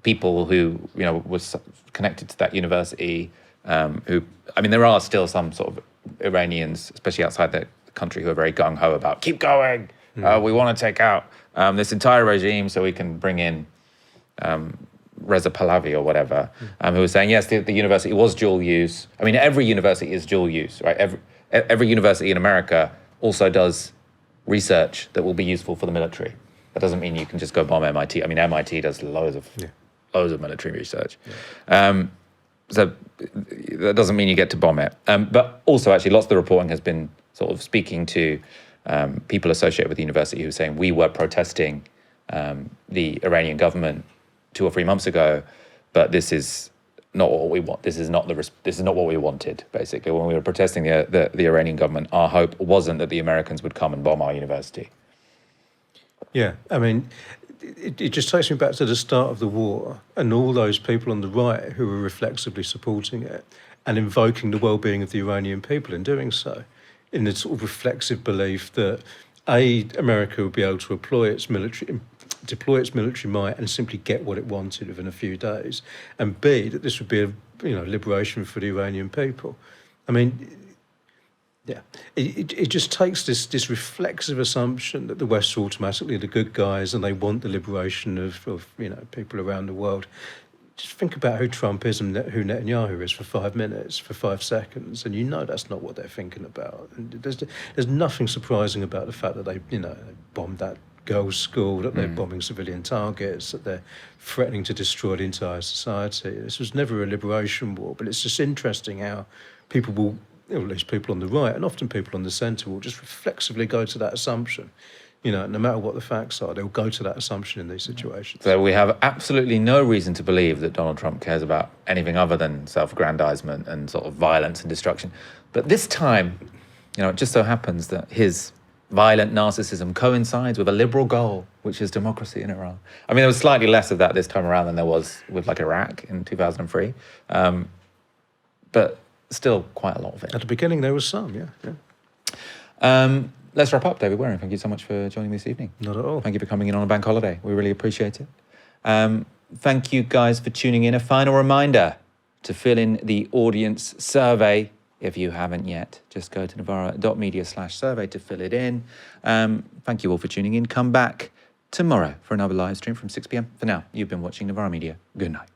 people who, was connected to that university there are still some sort of Iranians, especially outside the country, who are very gung-ho about, keep going, we want to take out this entire regime so we can bring in Reza Pahlavi or whatever, who was saying, yes, the university was dual use. I mean, every university is dual use, right? Every university in America also does research that will be useful for the military. That doesn't mean you can just go bomb MIT. I mean, MIT does loads of military research. Yeah. So that doesn't mean you get to bomb it. But also, actually, lots of the reporting has been sort of speaking to people associated with the university who are saying, we were protesting the Iranian government 2 or 3 months ago, but this is not what we want. This is not what we wanted, basically. When we were protesting the Iranian government, our hope wasn't that the Americans would come and bomb our university. Yeah, I mean, it just takes me back to the start of the war and all those people on the right who were reflexively supporting it and invoking the well-being of the Iranian people in doing so, in the sort of reflexive belief that A, America would be able to deploy its military might and simply get what it wanted within a few days, and B, that this would be a liberation for the Iranian people. I mean, yeah, it just takes this reflexive assumption that the West are automatically the good guys and they want the liberation of people around the world. Just think about who Trump is and who Netanyahu is for 5 minutes, for 5 seconds, and that's not what they're thinking about. And there's nothing surprising about the fact that they bombed that girls' school, that they're bombing civilian targets, that they're threatening to destroy the entire society. This was never a liberation war, but it's just interesting how people will, at least people on the right and often people on the centre, will just reflexively go to that assumption. No matter what the facts are, they'll go to that assumption in these situations. So we have absolutely no reason to believe that Donald Trump cares about anything other than self-aggrandizement and sort of violence and destruction. But this time, it just so happens that his violent narcissism coincides with a liberal goal, which is democracy in Iran. I mean, there was slightly less of that this time around than there was with Iraq in 2003. But still quite a lot of it. At the beginning, there was some, yeah. Let's wrap up, David Waring. Thank you so much for joining this evening. Not at all. Thank you for coming in on a bank holiday. We really appreciate it. Thank you guys for tuning in. A final reminder to fill in the audience survey. If you haven't yet, just go to novara.media/survey to fill it in. Thank you all for tuning in. Come back tomorrow for another live stream from 6 p.m. For now, you've been watching Novara Media. Good night.